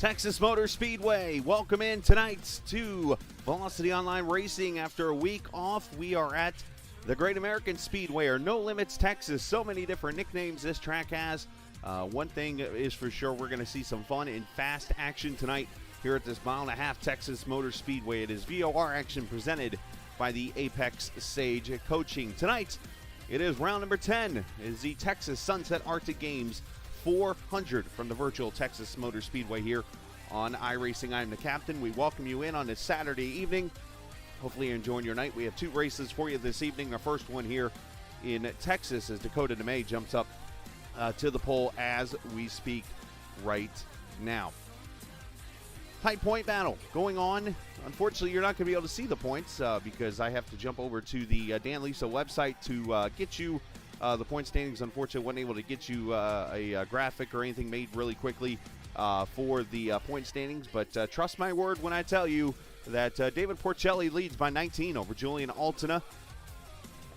Texas Motor Speedway, welcome in tonight to Velocity Online Racing. After a week off, we are at the Great American Speedway, or No Limits, Texas. So many different nicknames this track has. One thing is for sure, we're going to see some fun and fast action tonight here at this mile-and-a-half Texas Motor Speedway. It is VOR action presented by the Apex Sage Coaching. Tonight, it is round number 10. It is the Texas Sunset Arctic Games 400 from the virtual Texas Motor Speedway here on iRacing. I'm the captain. We welcome you in on this Saturday evening. Hopefully you're enjoying your night. We have two races for you this evening. Our first one here in Texas as Dakota DeMay jumps up to the pole as we speak right now. High point battle going on. Unfortunately, you're not going to be able to see the points because I have to jump over to the Dan Lisa website to get you the point standings. Unfortunately, wasn't able to get you a graphic or anything made really quickly for the point standings. But trust my word when I tell you that David Porcelli leads by 19 over Julian Altina.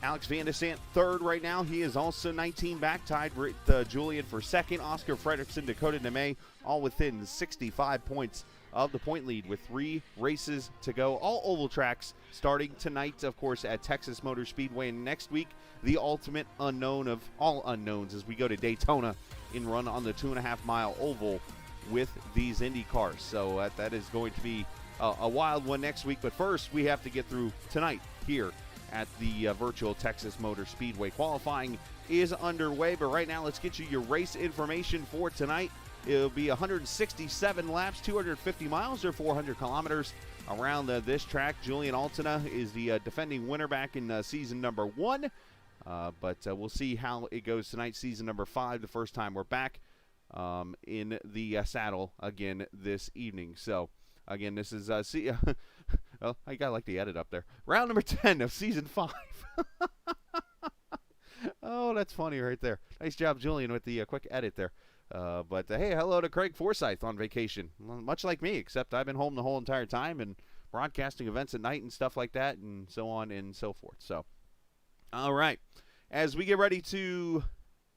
Alex Vandesant third right now. He is also 19 back, tied with Julian for second. Oscar Fredrickson, Dakota DeMay, all within 65 points of the point lead with 3 races to go. All oval tracks starting tonight, of course, at Texas Motor Speedway. And next week, the ultimate unknown of all unknowns as we go to Daytona and run on the 2.5-mile oval with these Indy cars. So that is going to be a wild one next week. But first, we have to get through tonight here at the virtual Texas Motor Speedway. Qualifying is underway, but right now let's get you your race information for tonight. It'll be 167 laps, 250 miles or 400 kilometers around this track. Julian Altina is the defending winner back in season number 1, but we'll see how it goes tonight. Season number 5, the first time we're back in the saddle again this evening. So again, this is well, I gotta like the edit up there. Round number 10 of season 5. Oh, that's funny right there. Nice job, Julian, with the quick edit there. But hey, hello to Craig Forsyth on vacation. Much like me, except I've been home the whole entire time and broadcasting events at night and stuff like that and so on and so forth. So, all right. As we get ready to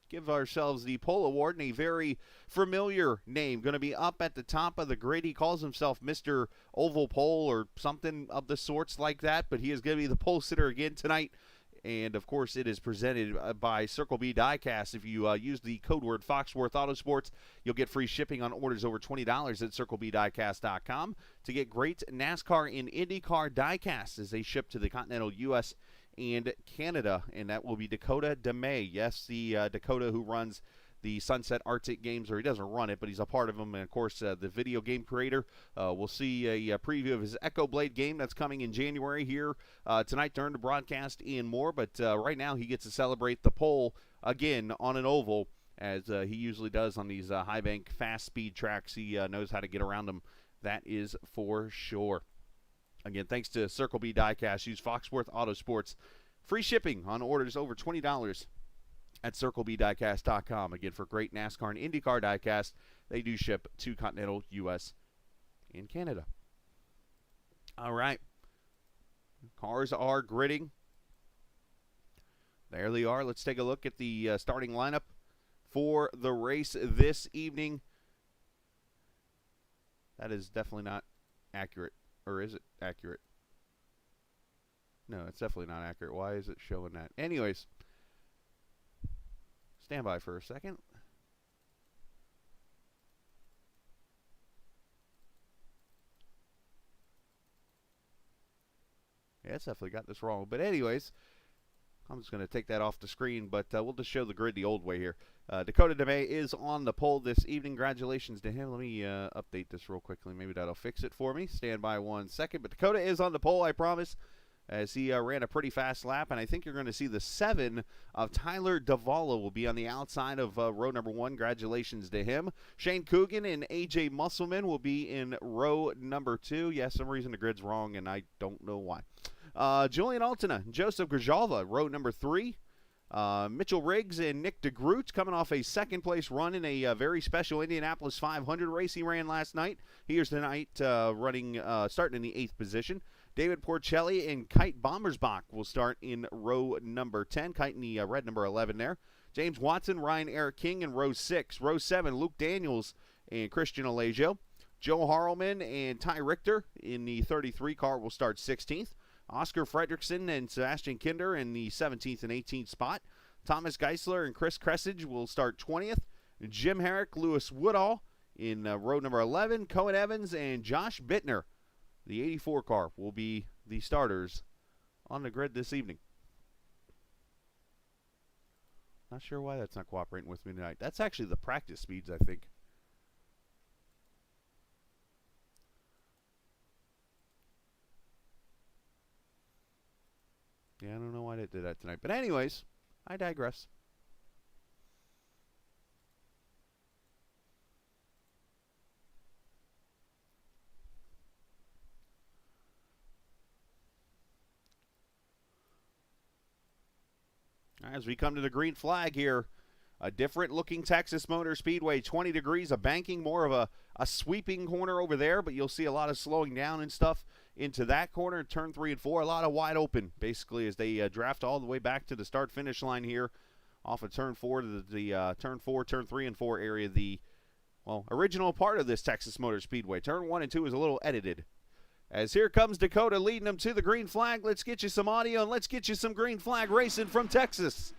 give ourselves the pole award, and a very familiar name going to be up at the top of the grid. He calls himself Mr. Oval Pole or something of the sorts like that, but he is going to be the pole sitter again tonight. And, of course, it is presented by Circle B Diecast. If you use the code word Foxworth Autosports, you'll get free shipping on orders over $20 at CircleBDiecast.com to get great NASCAR and IndyCar diecast as they ship to the continental U.S. and Canada. And that will be Dakota DeMay. Yes, the Dakota who runs the Sunset Arctic Games, or he doesn't run it, but he's a part of them. And, of course, the video game creator. We'll see a preview of his Echo Blade game that's coming in January here tonight during the broadcast and more. But right now he gets to celebrate the pole again on an oval, as he usually does on these high bank, fast speed tracks. He knows how to get around them. That is for sure. Again, thanks to Circle B Diecast. Use Foxworth Autosports. Free shipping on orders over $20 at CircleBDiecast.com. Again, for great NASCAR and IndyCar diecast, they do ship to continental U.S. and Canada. All right. Cars are gridding. There they are. Let's take a look at the starting lineup for the race this evening. That is definitely not accurate. Or is it accurate? No, it's definitely not accurate. Why is it showing that? Anyways, stand by for a second. Yeah, it's definitely got this wrong. But anyways, I'm just going to take that off the screen, but we'll just show the grid the old way here. Dakota DeMay is on the pole this evening. Congratulations to him. Let me update this real quickly. Maybe that'll fix it for me. Stand by 1 second. But Dakota is on the pole, I promise, as he ran a pretty fast lap. And I think you're going to see the 7 of Tyler Davala will be on the outside of row number 1. Congratulations to him. Shane Coogan and A.J. Musselman will be in row number 2. Yeah, some reason the grid's wrong, and I don't know why. Julian Altena, Joseph Grijalva, row number 3. Mitchell Riggs and Nick DeGroot coming off a second-place run in a very special Indianapolis 500 race he ran last night. Here's tonight starting in the 8th position. David Porcelli and Kite Bommersbach will start in row number 10. Kite in the red number 11 there. James Watson, Ryan Eric King in row 6. Row 7, Luke Daniels and Christian Alejo. Joe Harlman and Ty Richter in the 33 car will start 16th. Oscar Fredrickson and Sebastian Kinder in the 17th and 18th spot. Thomas Geisler and Chris Cressage will start 20th. Jim Herrick, Lewis Woodall in row number 11. Cohen Evans and Josh Bittner, the 84 car, will be the starters on the grid this evening. Not sure why that's not cooperating with me tonight. That's actually the practice speeds, I think. Yeah, I don't know why they did that tonight. But anyways, I digress. As we come to the green flag here, a different looking Texas Motor Speedway, 20 degrees, a banking, more of a sweeping corner over there, but you'll see a lot of slowing down and stuff into that corner, turn 3 and 4, a lot of wide open, basically, as they draft all the way back to the start-finish line here off of turn 4 to the turn 4, turn 3 and 4 area, the, well, original part of this Texas Motor Speedway. Turn 1 and 2 is a little edited. As here comes Dakota leading them to the green flag. Let's get you some audio and let's get you some green flag racing from Texas.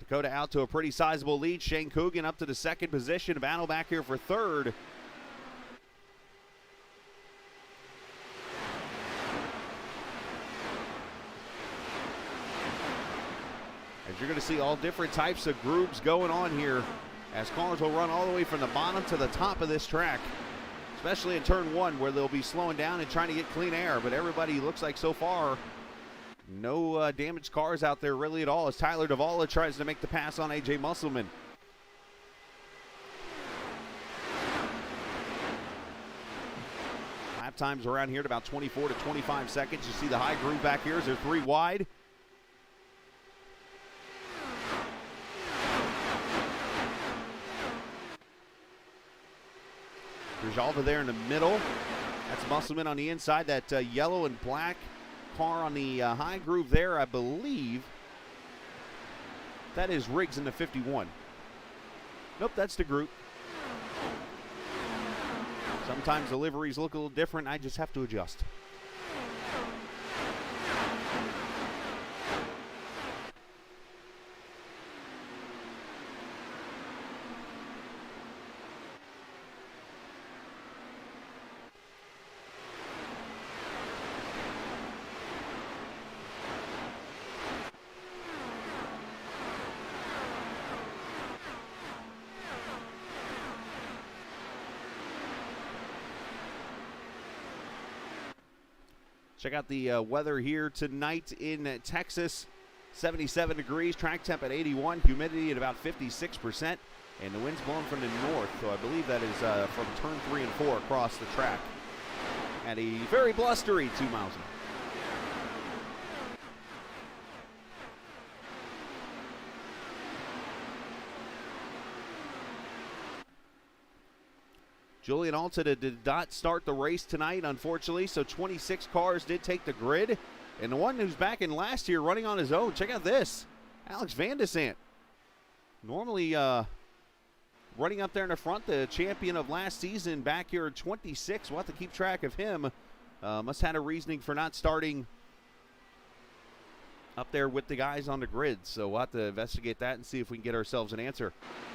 Dakota out to a pretty sizable lead. Shane Coogan up to the 2nd position. Battle back here for 3rd. As you're going to see all different types of groups going on here, as cars will run all the way from the bottom to the top of this track, especially in turn 1 where they'll be slowing down and trying to get clean air. But everybody looks like so far no damaged cars out there really at all, as Tyler Davala tries to make the pass on A.J. Musselman. Lap times around here at about 24 to 25 seconds. You see the high groove back here as they're 3 wide. Grijalva there in the middle. That's Musselman on the inside. That yellow and black car on the high groove there, I believe that is Riggs in the 51. Nope, that's DeGroot. Sometimes the liveries look a little different. I just have to adjust. Check out the weather here tonight in Texas. 77 degrees, track temp at 81, humidity at about 56%, and the wind's blowing from the north, so I believe that is from turn 3 and 4 across the track. at a very blustery 2 miles an hour. Julian Alton did not start the race tonight, unfortunately, so 26 cars did take the grid. And the one who's back in last year running on his own, check out this, Alex Vandesant. Normally running up there in the front, the champion of last season back here at 26. We'll have to keep track of him. Must have had a reasoning for not starting up there with the guys on the grid. So we'll have to investigate that and see if we can get ourselves an answer.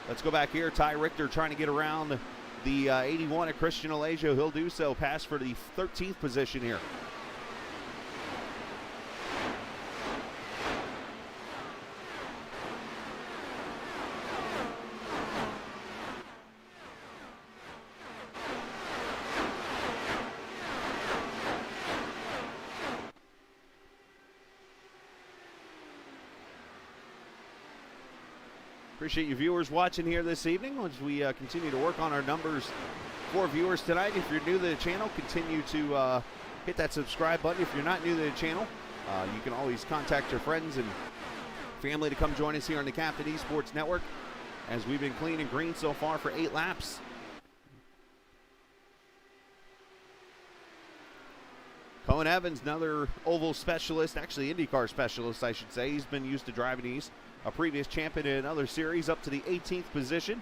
Let's go back here. Ty Richter trying to get around the 81 of Christian Alejo. He'll do so. Pass for the 13th position here. Appreciate you viewers watching here this evening as we continue to work on our numbers for viewers tonight. If you're new to the channel, continue to hit that subscribe button. If you're not new to the channel, you can always contact your friends and family to come join us here on the Captain Esports Network as we've been clean and green so far for 8 laps. Cohen Evans, another oval specialist, actually IndyCar specialist, I should say. He's been used to driving these. A previous champion in another series, up to the 18th position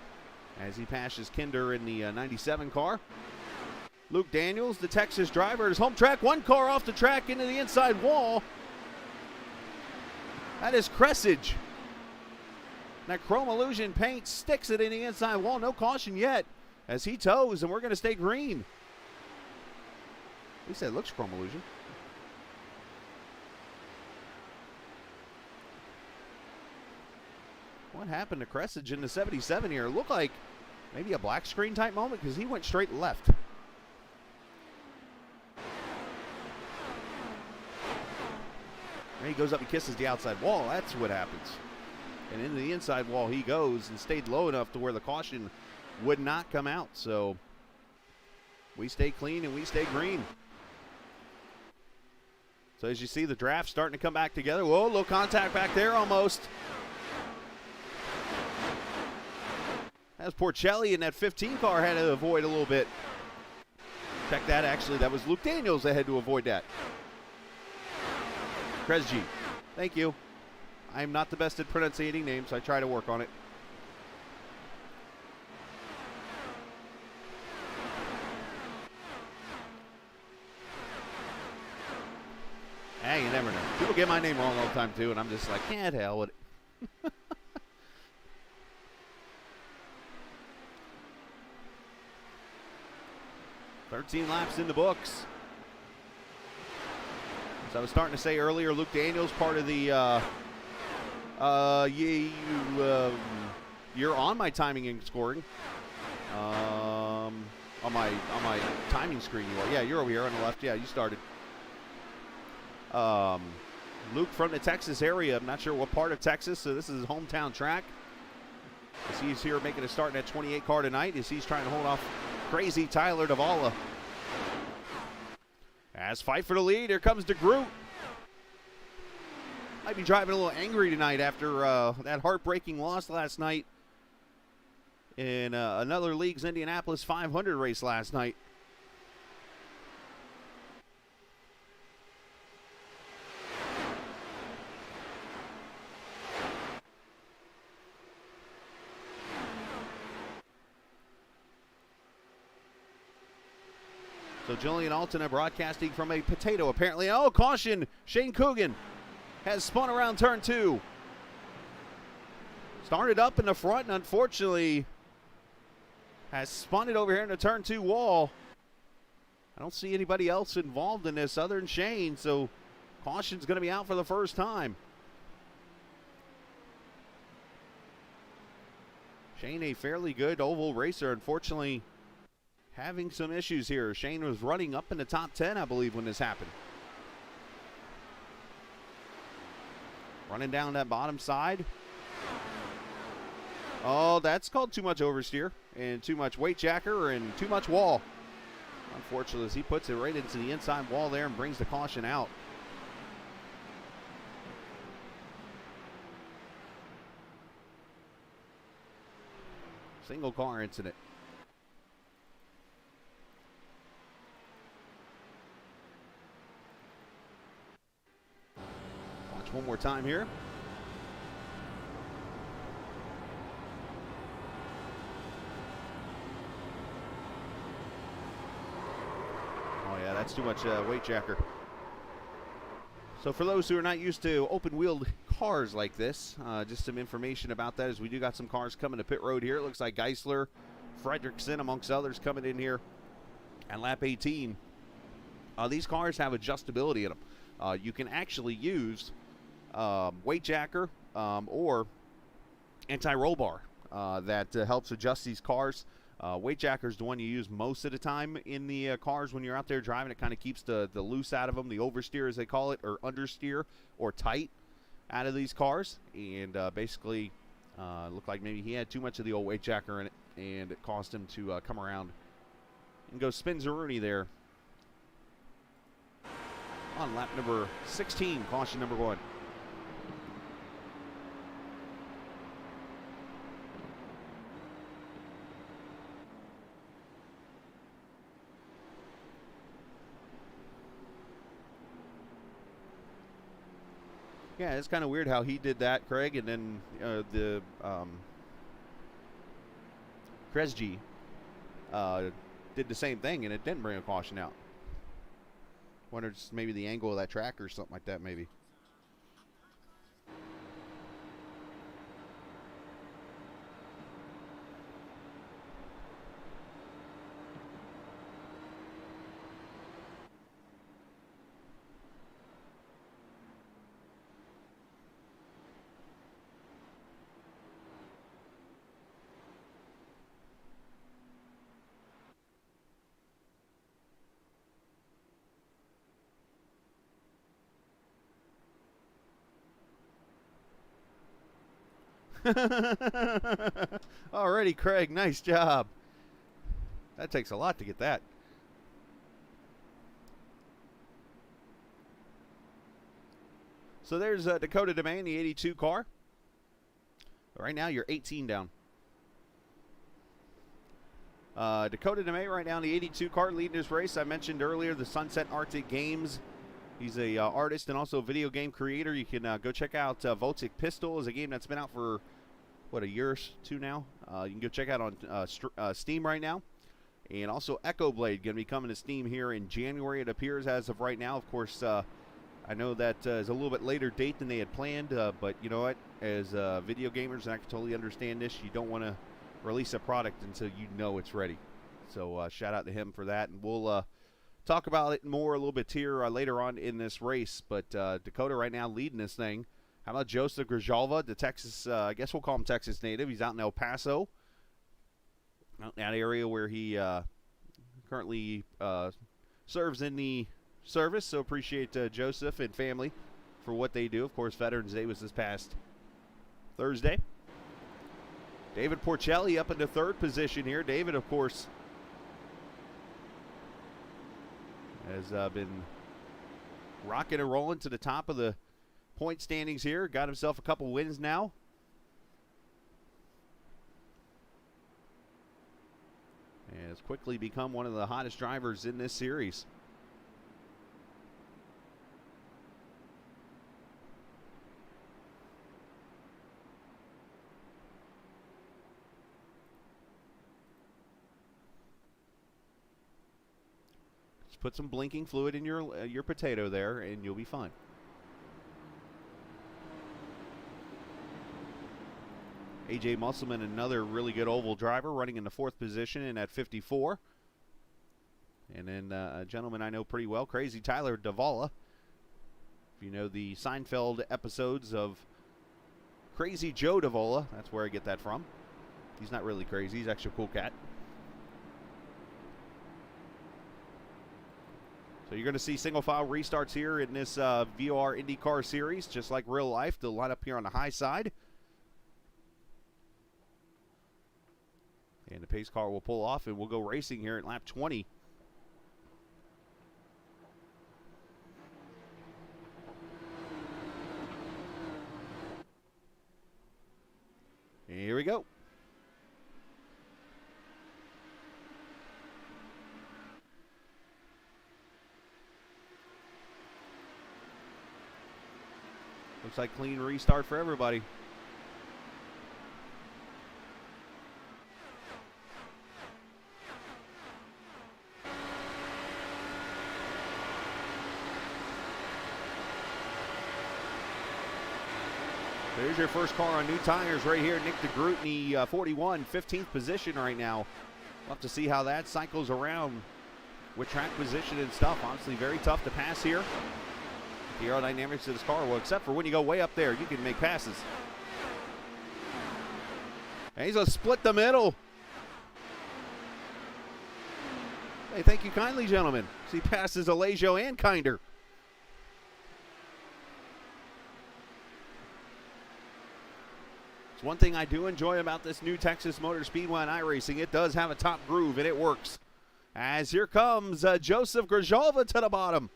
as he passes Kinder in the 97 car. Luke Daniels, the Texas driver, at his home track. One car off the track into the inside wall. That is Cressage. That chrome illusion paint sticks it in the inside wall. No caution yet as he tows, and we're going to stay green. At least it looks chrome illusion. What happened to Cressage in the 77 here? It looked like maybe a black screen type moment because he went straight left. And he goes up and kisses the outside wall. That's what happens. And into the inside wall he goes and stayed low enough to where the caution would not come out. So we stay clean and we stay green. So as you see, the draft starting to come back together. Whoa, low contact back there almost. As Porcelli in that 15 car had to avoid a little bit. Check that, actually, that was Luke Daniels that had to avoid that. Kresge, thank you. I'm not the best at pronunciating names. I try to work on it. Hey, you never know. People get my name wrong all the time, too, and I'm just like, yeah, to hell with it. 13 laps in the books. As I was starting to say earlier, Luke Daniels, part of the you're on my timing and scoring. On my timing screen you are. Yeah, you're over here on the left. Yeah, you started. Luke from the Texas area. I'm not sure what part of Texas, so this is his hometown track. As he's here making a start in that 28 car tonight, as he's trying to hold off crazy Tyler Davala. As fight for the lead, here comes DeGroot. Might be driving a little angry tonight after that heartbreaking loss last night in another league's Indianapolis 500 race last night. So Julian Alton broadcasting from a potato, apparently. Oh, caution. Shane Coogan has spun around turn 2. Started up in the front and unfortunately has spun it over here in the turn 2 wall. I don't see anybody else involved in this other than Shane, so caution's going to be out for the first time. Shane, a fairly good oval racer, unfortunately having some issues here. Shane was running up in the top 10, I believe, when this happened. Running down that bottom side. Oh, that's called too much oversteer and too much weight jacker and too much wall. Unfortunately, as he puts it right into the inside wall there and brings the caution out. Single car incident. Watch one more time here. Oh yeah, that's too much weight jacker. So for those who are not used to open-wheeled cars like this, just some information about that, as we do got some cars coming to pit road here. It looks like Geisler, Fredrickson, amongst others, coming in here at lap 18. These cars have adjustability in them. You can actually use weight jacker or anti-roll bar that helps adjust these cars. Weight jacker is the one you use most of the time in the cars when you're out there driving. It kind of keeps the loose out of them, the oversteer as they call it, or understeer, or tight out of these cars. And basically, looked like maybe he had too much of the old weight jacker in it, and it caused him to come around and go spin-zaroonie there on lap number 16, caution number 1. Yeah, it's kind of weird how he did that, Craig, and then the Kresge did the same thing, and it didn't bring a caution out. Wonder just maybe the angle of that track or something like that, maybe. Alrighty, Craig, nice job. That takes a lot to get that. So there's Dakota DeMay, the 82 car. Right now, you're 18 down. Dakota DeMay right now in the 82 car leading this race. I mentioned earlier the Sunset Arctic Games. He's a artist and also a video game creator. You can go check out Voltic Pistol. Is a game that's been out for, what, a year or two now. You can go check out on Steam right now. And also Echo Blade going to be coming to Steam here in January, it appears, as of right now. Of course, I know that is a little bit later date than they had planned, but you know what? As video gamers, and I can totally understand this, you don't want to release a product until you know it's ready. So shout out to him for that, and we'll talk about it more a little bit here later on in this race. But Dakota right now leading this thing. How about Joseph Grijalva, the Texas, I guess we'll call him Texas native. He's out in El Paso, out in that area where he currently serves in the service. So appreciate Joseph and family for what they do. Of course, Veterans Day was this past Thursday. David Porcelli up into third position here. David, of course, has been rocking and rolling to the top of the point standings here. Got himself a couple wins now. And has quickly become one of the hottest drivers in this series. Put some blinking fluid in your potato there, and you'll be fine. AJ Musselman, another really good oval driver, running in the fourth position and at 54. And then a gentleman I know pretty well, Crazy Tyler Davala. If you know the Seinfeld episodes of Crazy Joe Davola, that's where I get that from. He's not really crazy. He's actually a cool cat. So you're going to see single file restarts here in this VOR IndyCar series, just like real life. They'll line up here on the high side. And the pace car will pull off, and we'll go racing here at lap 20 Looks like clean restart for everybody. There's your first car on new tires right here. Nick DeGroot in the 41, 15th position right now. We'll have to see how that cycles around with track position and stuff. Honestly, very tough to pass here. The aerodynamics of this car, well, except for when you go way up there, you can make passes. And he's going to split the middle. Hey, thank you kindly, gentlemen. So he passes Alejo and Kinder. One thing I do enjoy about this new Texas Motor Speedway and iRacing, it does have a top groove and it works. As here comes Joseph Grzelva to the bottom.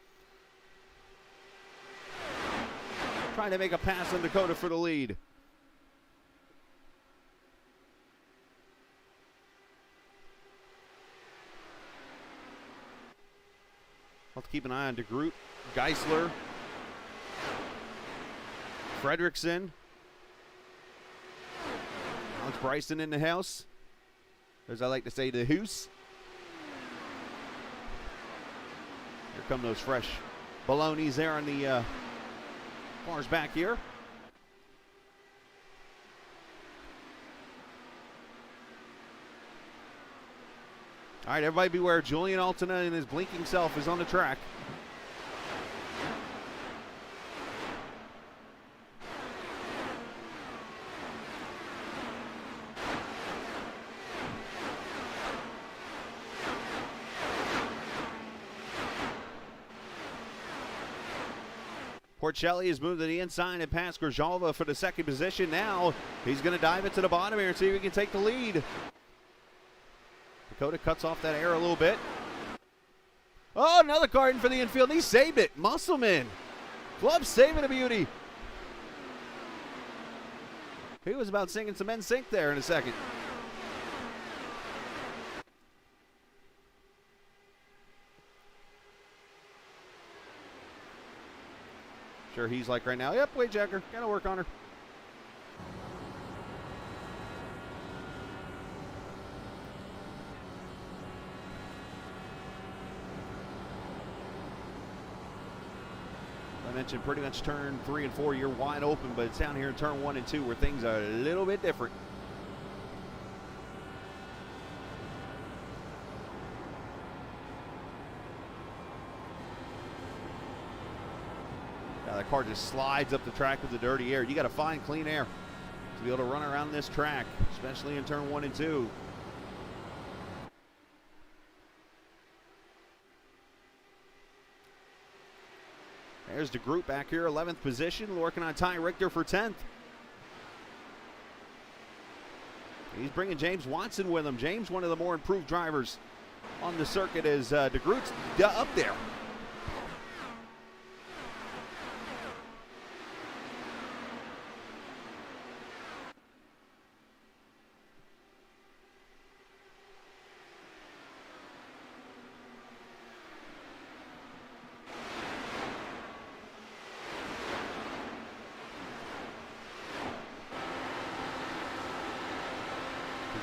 Trying to make a pass on Dakota for the lead. I'll have to keep an eye on DeGroot, Geisler, Fredrickson. Alex Bryson in the house, as I like to say, the hoose. Here come those fresh balonies there on the cars back here. All right, everybody beware. Julian Altina and his blinking self is on the track. Porcelli has moved to the inside and passed Grzelva for the second position. Now he's going to dive into the bottom here and see if he can take the lead. Dakota cuts off that air a little bit. Oh, another car in for the infield. He saved it. Musselman. Club saving a beauty. He was about singing some NSYNC there in a second. Sure, he's like right now, yep, wait, Jacker, gotta work on her. I mentioned pretty much turn 3 and 4, you're wide open, but it's down here in turn 1 and 2 where things are a little bit different. That car just slides up the track with the dirty air. You got to find clean air to be able to run around this track, especially in turn 1 and 2. There's DeGroot back here, 11th position, working on Ty Richter for 10th. He's bringing James Watson with him. James, one of the more improved drivers on the circuit, as DeGroot's up there.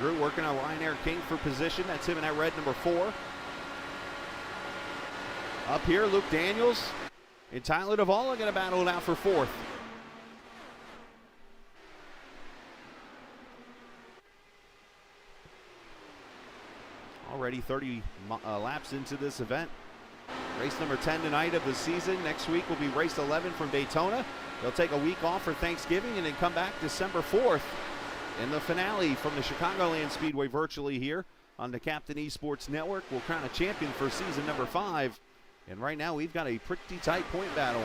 DeGroot working on Ryan King for position. That's him in that red number 4. Up here, Luke Daniels and Tyler Duvall going to battle it out for 4th. Already 30 laps into this event. Race number 10 tonight of the season. Next week will be race 11 from Daytona. They'll take a week off for Thanksgiving and then come back December 4th. In the finale from the Chicagoland Speedway virtually here on the Captain eSports Network. We'll crown a champion for season number 5. And right now we've got a pretty tight point battle.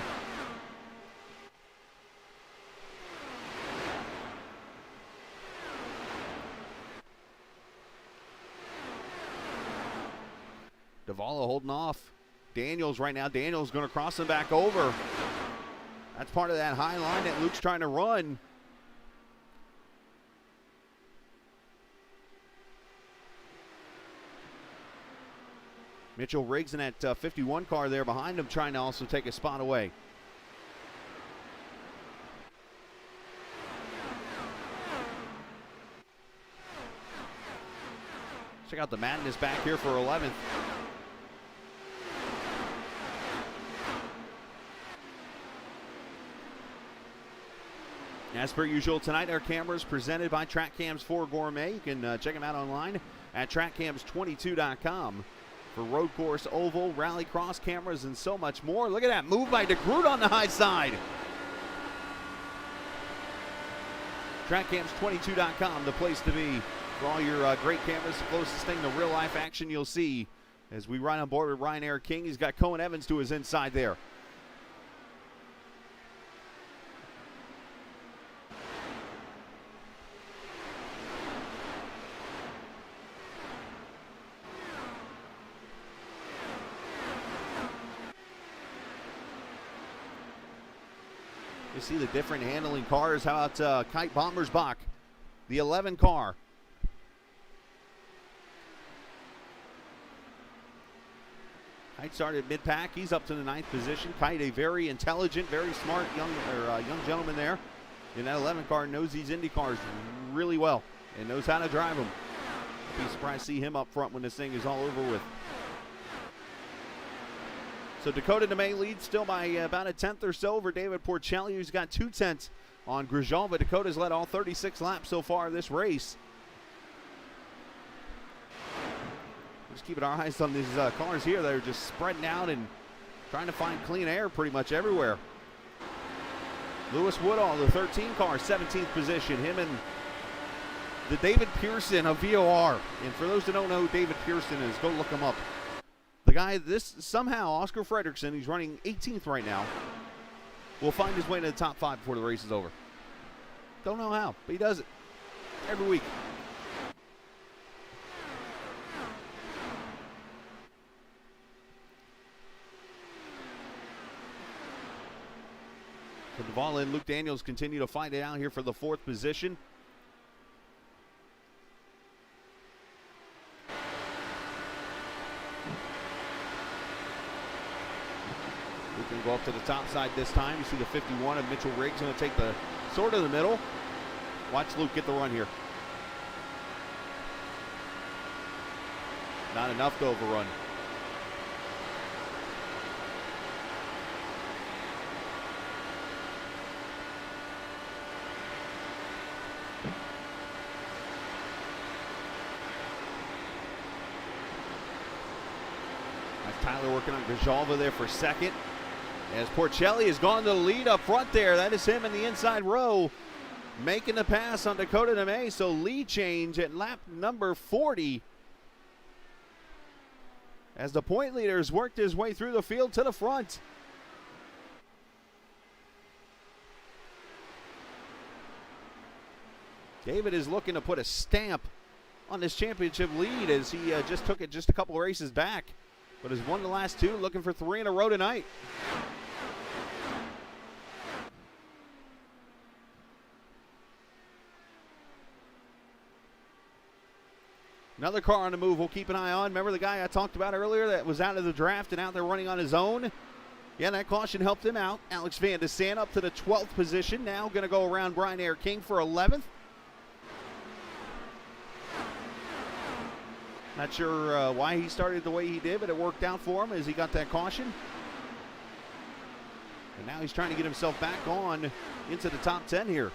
Duvall holding off. Daniels right now. Daniels going to cross him back over. That's part of that high line that Luke's trying to run. Mitchell Riggs in that 51 car there behind him, trying to also take a spot away. Check out the madness back here for 11th. As per usual tonight, our cameras presented by TrackCams 4 Gourmet. You can check them out online at trackcams22.com for road course, oval, rallycross cameras, and so much more. Look at that move by DeGroot on the high side. TrackCams22.com, the place to be for all your great cameras. The closest thing to real life action you'll see as we ride on board with Ryan Eric King. He's got Cohen Evans to his inside there. You see the different handling cars. How about Kite Bommersbach, the 11 car. Kite started mid-pack. He's up to the 9th position. Kite, a very intelligent, very smart young gentleman there in that 11 car. Knows these Indy cars really well and knows how to drive them. I'd be surprised to see him up front when this thing is all over with. So Dakota DeMay leads still by about a 10th or so over David Porcelli, who's got 2/10 on Grzyzolva. Dakota's led all 36 laps so far this race. Just keeping our eyes on these cars here that are just spreading out and trying to find clean air pretty much everywhere. Lewis Woodall, the 13 car, 17th position. Him and the David Pearson of VOR. And for those that don't know who David Pearson is, go look him up. The guy, somehow, Oscar Fredrickson, he's running 18th right now, will find his way to the top 5 before the race is over. Don't know how, but he does it every week. So Duvall and Luke Daniels continue to fight it out here for the 4th position. We can go up to the top side this time. You see the 51 of Mitchell Riggs going to take the sort of the middle. Watch Luke get the run here. Not enough to overrun. That's Tyler working on Grzyzolva there for 2nd. As Porcelli has gone to the lead up front there. That is him in the inside row making the pass on Dakota DeMay. So lead change at lap number 40 as the point leaders worked his way through the field to the front. David is looking to put a stamp on this championship lead as he just took it just a couple of races back, but has won the last 2, looking for 3 in a row tonight. Another car on the move we'll keep an eye on. Remember the guy I talked about earlier that was out of the draft and out there running on his own? Yeah, that caution helped him out. Alex Vandesant up to the 12th position. Now going to go around Brian Ayer King for 11th. Not sure why he started the way he did, but it worked out for him as he got that caution. And now he's trying to get himself back on into the top 10 here.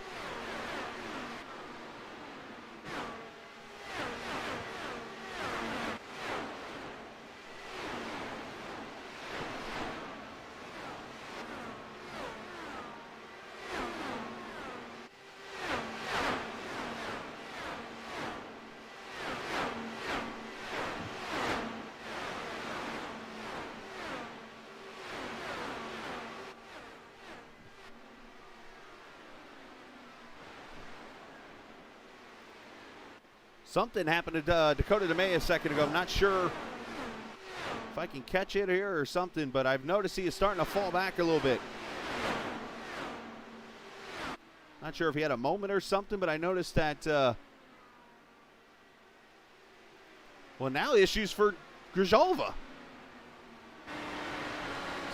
Something happened to Dakota DeMay a second ago. I'm not sure if I can catch it here or something, but I've noticed he is starting to fall back a little bit. Not sure if he had a moment or something, but I noticed that, well, now issues for Grzyzolva.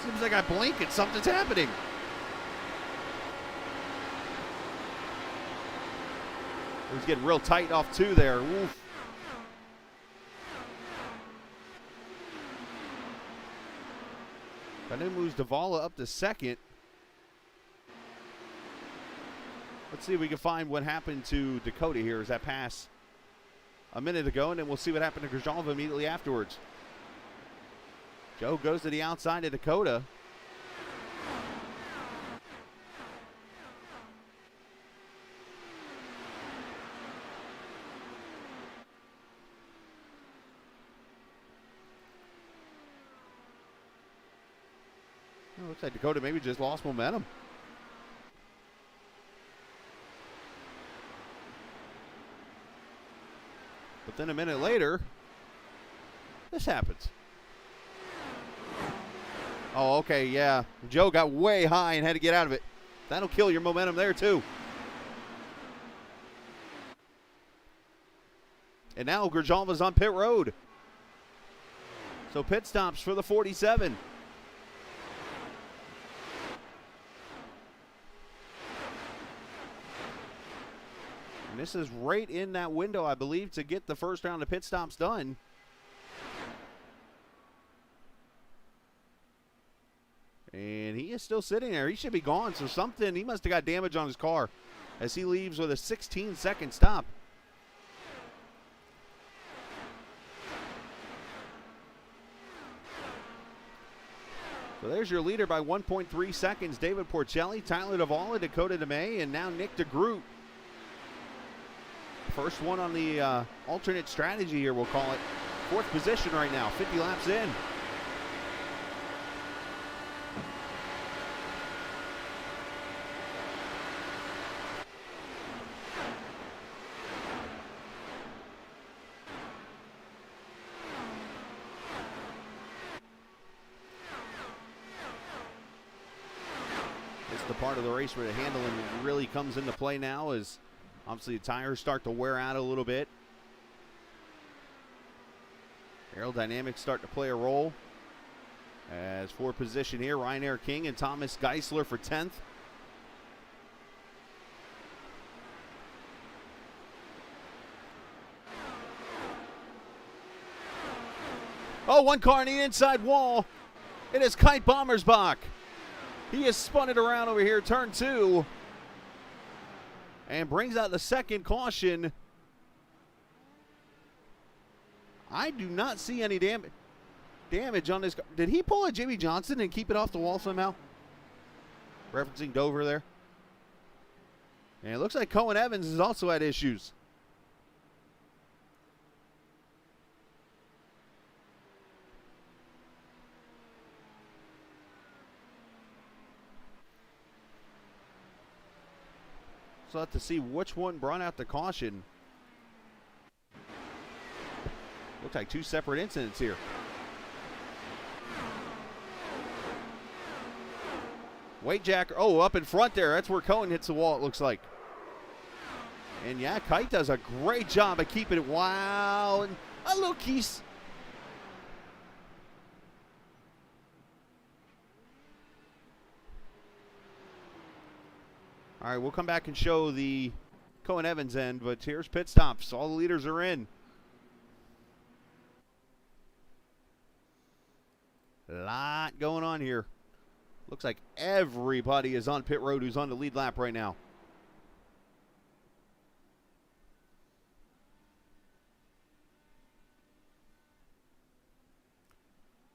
Seems like I blink and something's happening. It was getting real tight off 2 there. Oof. That moves Davala up to second. Let's see if we can find what happened to Dakota here as that pass a minute ago, and then we'll see what happened to Grzelva immediately afterwards. Joe goes to the outside of Dakota. It looks like Dakota maybe just lost momentum. But then a minute later, this happens. Oh, okay, yeah. Joe got way high and had to get out of it. That'll kill your momentum there, too. And now Grzelva's on pit road. So pit stops for the 47. And this is right in that window, I believe, to get the first round of pit stops done. And he is still sitting there. He should be gone. So something, he must have got damage on his car as he leaves with a 16-second stop. So there's your leader by 1.3 seconds. David Porcelli, Tyler Davala, Dakota DeMay, and now Nick DeGroot. First one on the alternate strategy here, we'll call it. Fourth position right now, 50 laps in. It's the part of the race where the handling really comes into play now, as obviously the tires start to wear out a little bit. Aerodynamics start to play a role. As for position here, Ryan Air King and Thomas Geisler for 10th. Oh, one car on the inside wall. It is Kite Bommersbach. He has spun it around over here, turn 2. And brings out the second caution. I do not see any damage on this car. Did he pull a Jimmy Johnson and keep it off the wall somehow? Referencing Dover there. And it looks like Cohen Evans has also had issues. So I'll have to see which one brought out the caution. Looks like two separate incidents here. Weight jacker. Oh, up in front there. That's where Cohen hits the wall, it looks like. And yeah, Kite does a great job of keeping it. Wow. And a little keys. All right, we'll come back and show the Cohen Evans end, but here's pit stops. All the leaders are in. A lot going on here. Looks like everybody is on pit road who's on the lead lap right now.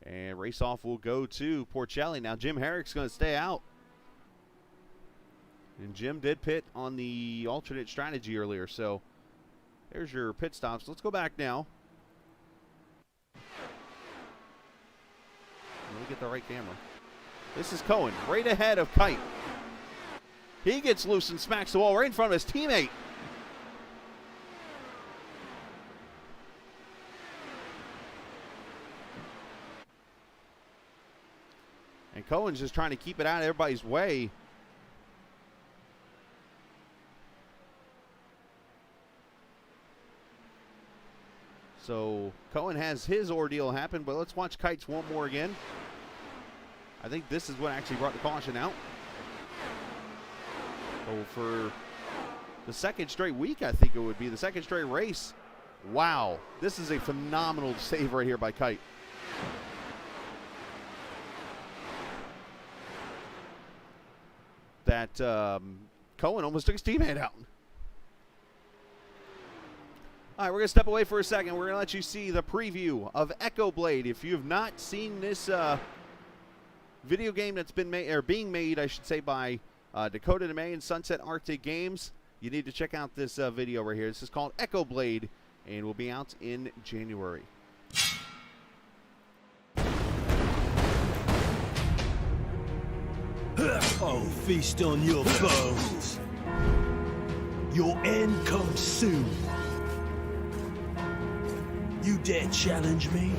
And race off will go to Porcelli. Now Jim Herrick's going to stay out. And Jim did pit on the alternate strategy earlier, so there's your pit stops. Let's go back now. Let me get the right camera. This is Cohen, right ahead of Kite. He gets loose and smacks the wall right in front of his teammate. And Cohen's just trying to keep it out of everybody's way. So Cohen has his ordeal happen, but let's watch Kite's one more again. I think this is what actually brought the caution out. So for the second straight week, I think it would be the second straight race. Wow, this is a phenomenal save right here by Kite. that Cohen almost took his teammate out. All right, we're going to step away for a second. We're going to let you see the preview of Echo Blade. If you have not seen this video game that's been made, or being made, I should say, by Dakota DeMay and Sunset Arctic Games, you need to check out this video right here. This is called Echo Blade, and will be out in January. Oh, feast on your bones. Your end comes soon. You dare challenge me?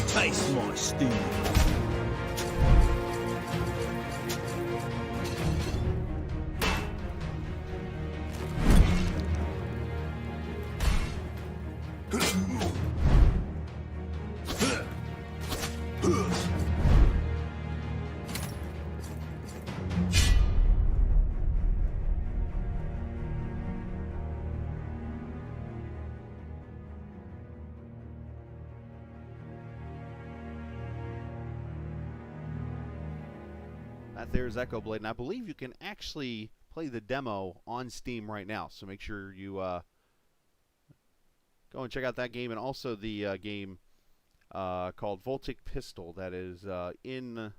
Taste my steel. That there's Echo Blade, and I believe you can actually play the demo on Steam right now. So make sure you go and check out that game, and also the game called Voltic Pistol that is in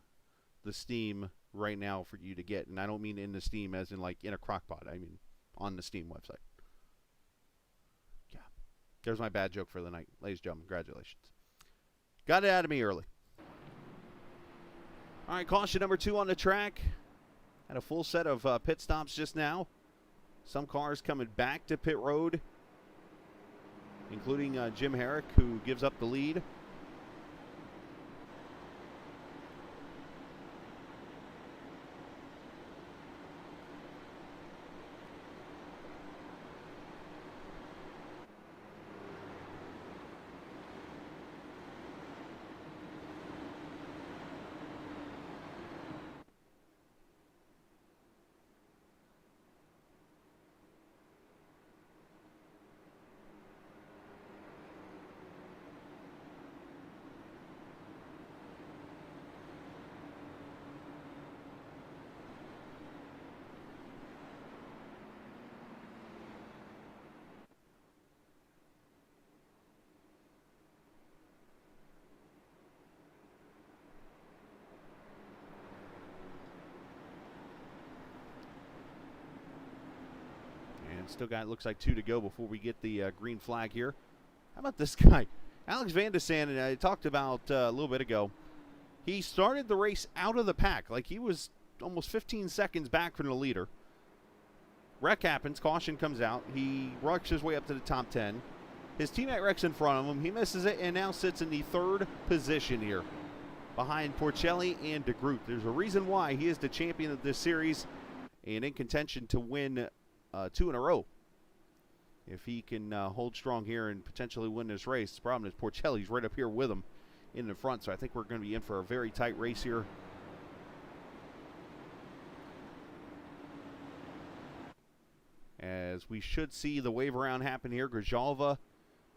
the Steam right now for you to get. And I don't mean in the Steam as in like in a crockpot. I mean on the Steam website. Yeah, there's my bad joke for the night, ladies and gentlemen. Congratulations. Got it out of me early. All right, caution number 2 on the track. Had a full set of pit stops just now. Some cars coming back to pit road, including Jim Herrick, who gives up the lead. Still got, it looks like 2 to go before we get the green flag here. How about this guy? Alex Vandesant, and I talked about a little bit ago. He started the race out of the pack. Like he was almost 15 seconds back from the leader. Wreck happens. Caution comes out. He rushes his way up to the top 10. His teammate wrecks in front of him. He misses it and now sits in the 3rd position here behind Porcelli and DeGroot. There's a reason why he is the champion of this series and in contention to win 2 in a row. If he can hold strong here and potentially win this race. The problem is Porcelli's right up here with him in the front, so I think we're going to be in for a very tight race here. As we should see the wave around happen here. Grijalva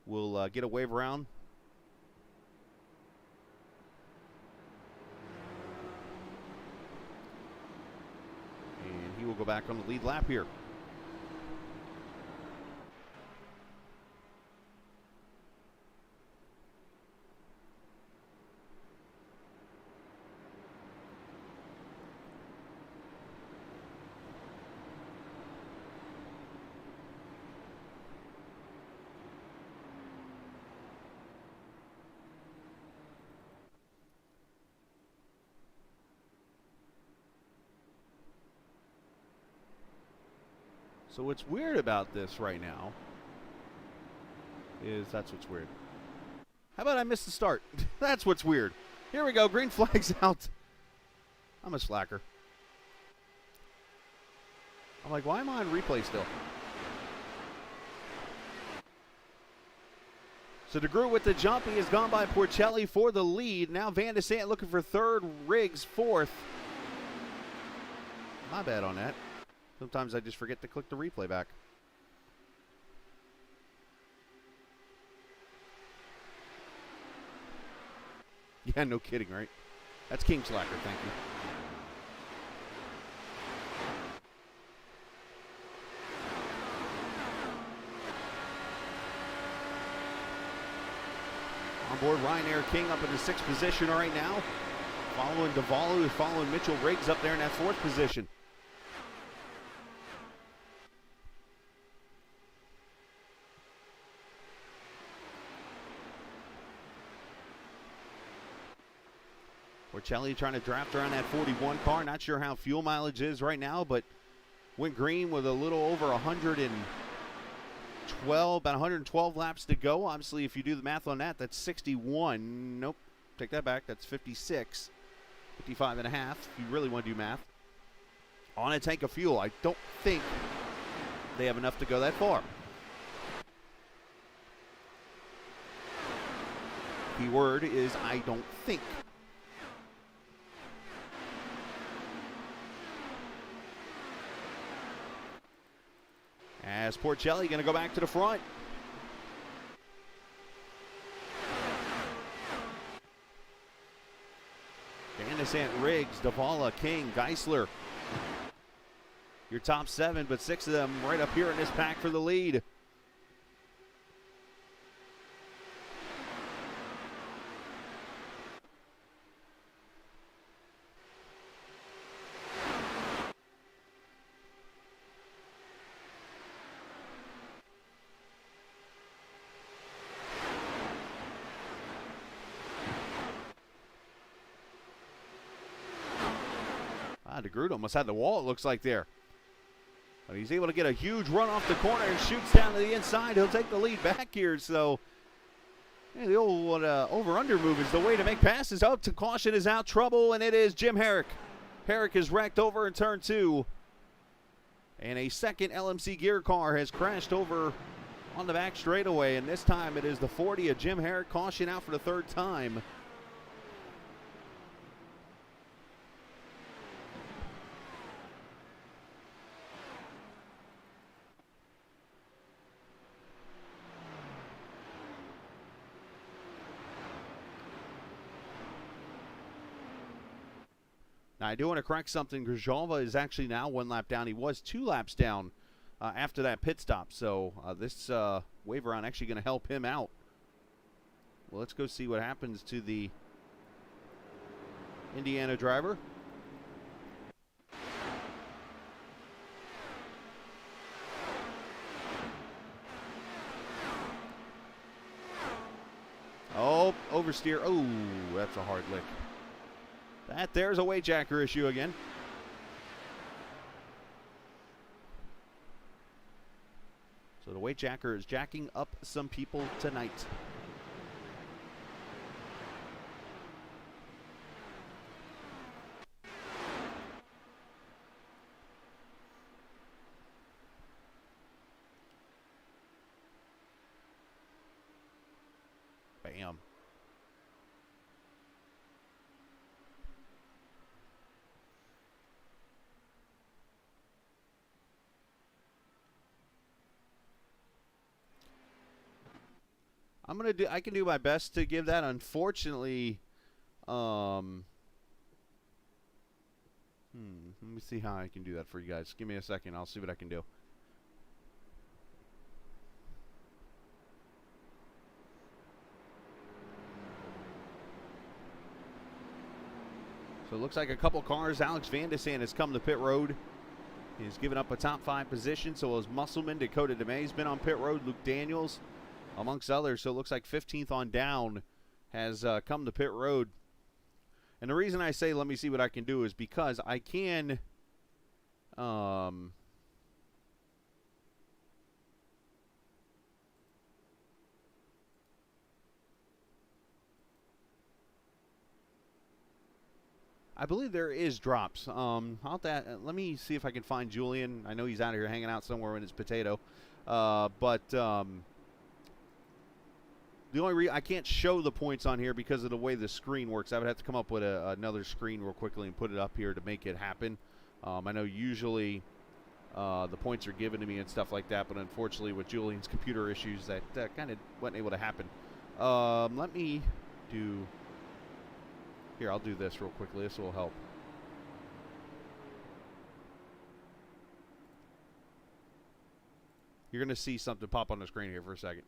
will get a wave around. And he will go back on the lead lap here. So what's weird about this right now is that's what's weird. How about I missed the start? That's what's weird. Here we go. Green flag's out. I'm a slacker. I'm like, why am I on replay still? So DeGroot with the jump. He has gone by Porcelli for the lead. Now Vandesant looking for third. Riggs fourth. My bad on that. Sometimes I just forget to click the replay back. Yeah, no kidding, right? That's King Slacker, thank you. On board, Ryanair King up in the 6th position right now. Following Duvall, who's following Mitchell Riggs up there in that 4th position. Porcelli trying to draft around that 41 car. Not sure how fuel mileage is right now, but went green with a little over 112, about 112 laps to go. Obviously, if you do the math on that, that's 61. Nope, take that back. That's 56, 55 and a half, if you really want to do math. On a tank of fuel. I don't think they have enough to go that far. Key word is I don't think. As Porcelli going to go back to the front. Vandesant, Riggs, Davala, King, Geisler. Your top 7, but 6 of them right up here in this pack for the lead. DeGroot almost had the wall, it looks like there. But he's able to get a huge run off the corner and shoots down to the inside. He'll take the lead back here. So yeah, the old over-under move is the way to make passes. Out to caution is out. Trouble, and it is Jim Herrick. Herrick is wrecked over in turn 2. And a second LMC gear car has crashed over on the back straightaway. And this time it is the 40 of Jim Herrick. Caution out for the 3rd time. Now, I do want to correct something. Grzyalva is actually now 1 lap down. He was 2 laps down after that pit stop. So this waiver round actually going to help him out. Well, let's go see what happens to the Indiana driver. Oh, oversteer. Oh, that's a hard lick. There's a weight jacker issue again. So the weight jacker is jacking up some people tonight. Bam. I can do my best to give that. Unfortunately, let me see how I can do that for you guys. Give me a second. I'll see what I can do. So it looks like a couple cars. Alex Vandesant has come to pit road. He's given up a top 5 position. So as Musselman, Dakota DeMay's been on pit road. Luke Daniels, amongst others. So it looks like 15th on down has come to pit road. And the reason I say let me see what I can do is because I can I believe there is drops. Let me see if I can find Julian. I know he's out here hanging out somewhere in his potato. the only reason I can't show the points on here because of the way the screen works. I would have to come up with another screen real quickly and put it up here to make it happen. I know usually the points are given to me and stuff like that, but unfortunately with Julian's computer issues, that kind of wasn't able to happen. Let me do... Here, I'll do this real quickly. This will help. You're going to see something pop on the screen here for a second.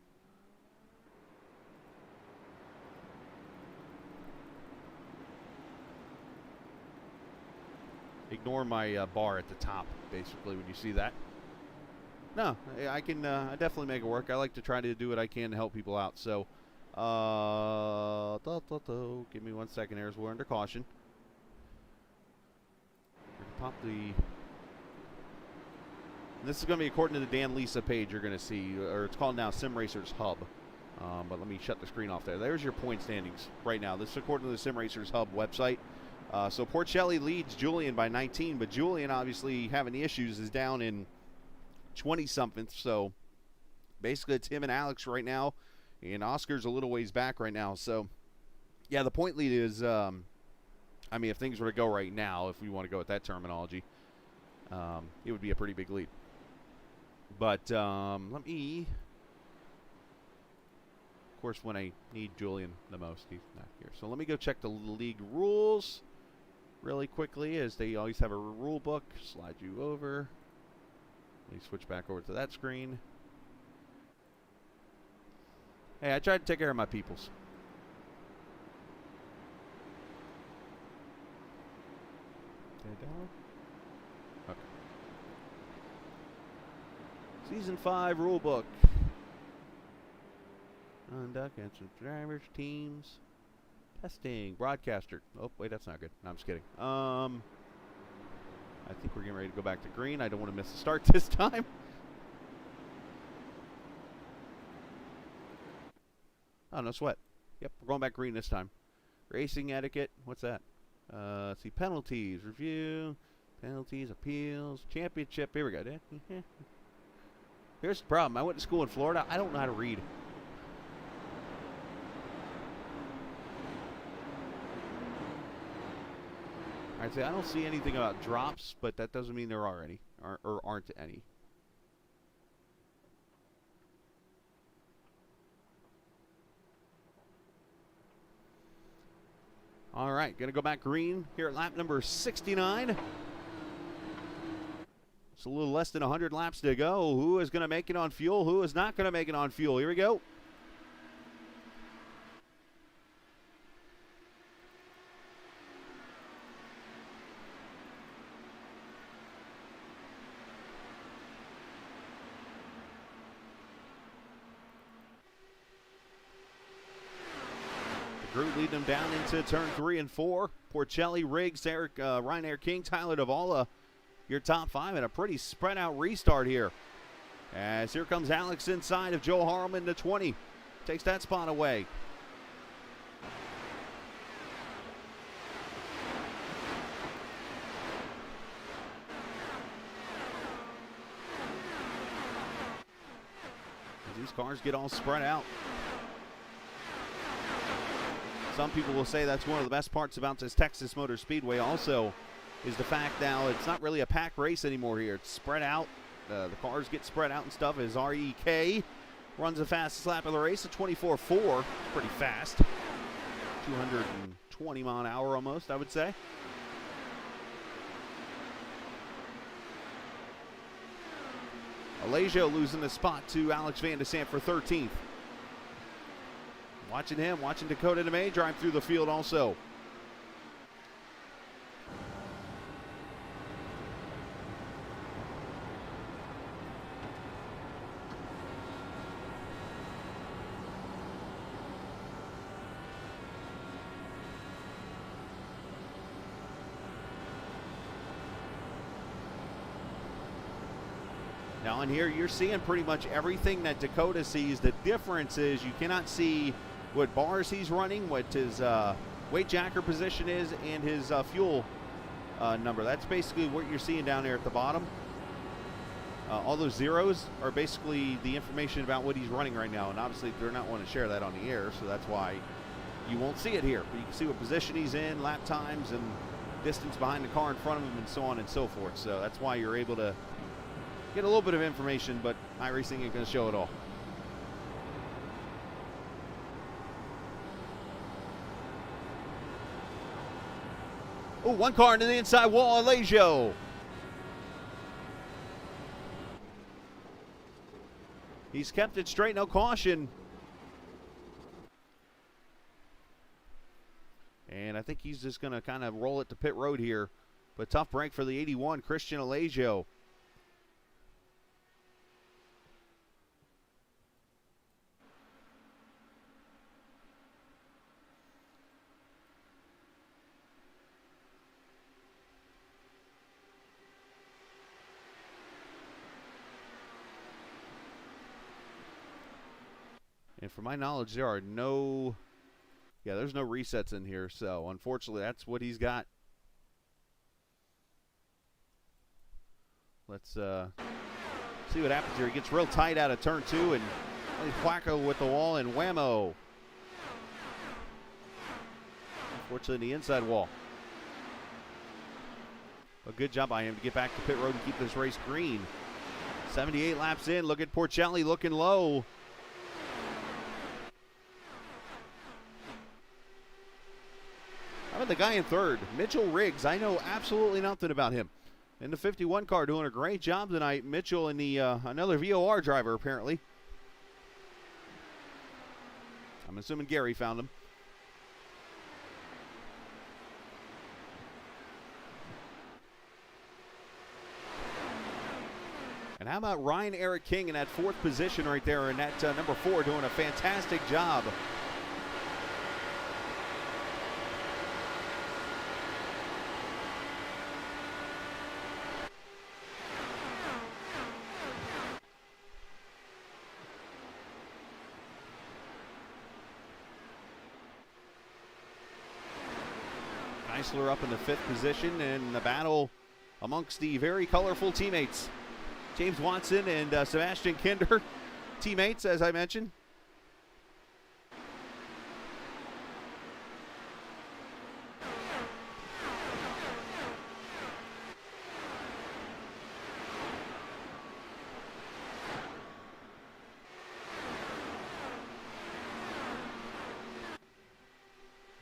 Ignore my bar at the top, basically, when you see that. No, I can I definitely make it work. I like to try to do what I can to help people out. So, give me 1 second here as we're under caution. Pop the... This is going to be according to the Dan Lisa page you're going to see, or it's called now Sim Racers Hub. But let me shut the screen off there. There's your point standings right now. This is according to the Sim Racers Hub website. So Porcelli leads Julian by 19, but Julian obviously having the issues is down in 20-something. So basically it's him and Alex right now, and Oscar's a little ways back right now. So, yeah, the point lead is, I mean, if things were to go right now, if we want to go with that terminology, it would be a pretty big lead. But let me, of course, when I need Julian the most, he's not here. So let me go check the league rules really quickly, as they always have a rule book. Slide you over. Let me switch back over to that screen. Hey, I tried to take care of my peoples. Okay. Season 5 rule book. Conduct, answer drivers, teams, testing, broadcaster. Oh, wait, that's not good. No, I'm just kidding. I think we're getting ready to go back to green. I don't want to miss the start this time. Oh, no sweat. Yep, we're going back green this time. Racing etiquette. What's that? Let's see. Penalties. Review. Penalties. Appeals. Championship. Here we go. Here's the problem. I went to school in Florida. I don't know how to read. I'd say I don't see anything about drops, but that doesn't mean there are any, or aren't any. All right, going to go back green here at lap number 69. It's a little less than 100 laps to go. Who is going to make it on fuel? Who is not going to make it on fuel? Here we go. Group leading them down into turn 3 and 4. Porcelli, Riggs, Eric, Ryan Air King, Tyler Davola, your top 5, and a pretty spread out restart here. As here comes Alex inside of Joe Harleman to 20. Takes that spot away. As these cars get all spread out. Some people will say that's one of the best parts about this Texas Motor Speedway also is the fact now it's not really a pack race anymore here. It's spread out. The cars get spread out and stuff as REK runs the fastest lap of the race at 24.4. Pretty fast. 220 mile an hour almost, I would say. Alajo losing the spot to Alex Vandesant for 13th. Watching him, watching Dakota DeMay drive through the field also. Now on here, you're seeing pretty much everything that Dakota sees. The difference is you cannot see what bars he's running, what his weight jacker position is, and his fuel number. That's basically what you're seeing down there at the bottom. All those zeros are basically the information about what he's running right now, and obviously they're not wanting to share that on the air, so that's why you won't see it here. But you can see what position he's in, lap times, and distance behind the car in front of him, and so on and so forth. So that's why you're able to get a little bit of information, but iRacing ain't going to show it all. Oh, one car into the inside wall, Allegio. He's kept it straight, no caution. And I think he's just going to kind of roll it to pit road here. But tough break for the 81, Christian Allegio. And from my knowledge, there are no, there's no resets in here. So unfortunately, that's what he's got. Let's see what happens here. He gets real tight out of turn 2 and whacko with the wall and whammo. Unfortunately, the inside wall. A good job by him to get back to pit road and keep this race green. 78 laps in. Look at Porcelli looking low. How about the guy in third? Mitchell Riggs. I know absolutely nothing about him. In the 51 car, doing a great job tonight. Mitchell and the another VOR driver, apparently. I'm assuming Gary found him. And how about Ryan Eric King in that 4th position right there in that number 4, doing a fantastic job. Geisler up in the 5th position, and the battle amongst the very colorful teammates. James Watson and Sebastian Kinder, teammates, as I mentioned.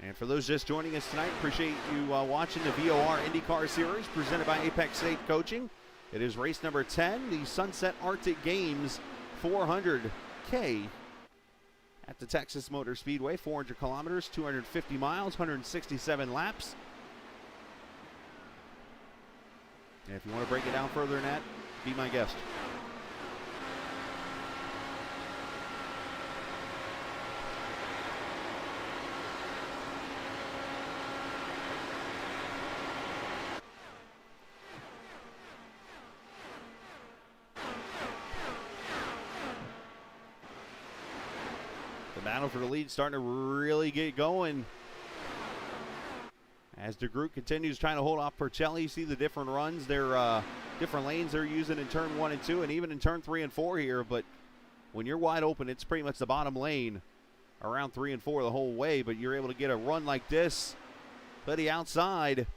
And for those just joining us tonight, appreciate you watching the VOR IndyCar Series presented by Apex State Coaching. It is race number 10, the Sunset Arctic Games 400K at the Texas Motor Speedway. 400 kilometers, 250 miles, 167 laps. And if you want to break it down further than that, be my guest. The battle for the lead starting to really get going. As the group continues trying to hold off Porcelli, you see the different runs, their different lanes they're using in turn 1 and 2, and even in turn 3 and 4 here. But when you're wide open, it's pretty much the bottom lane around 3 and 4 the whole way. But you're able to get a run like this to the outside.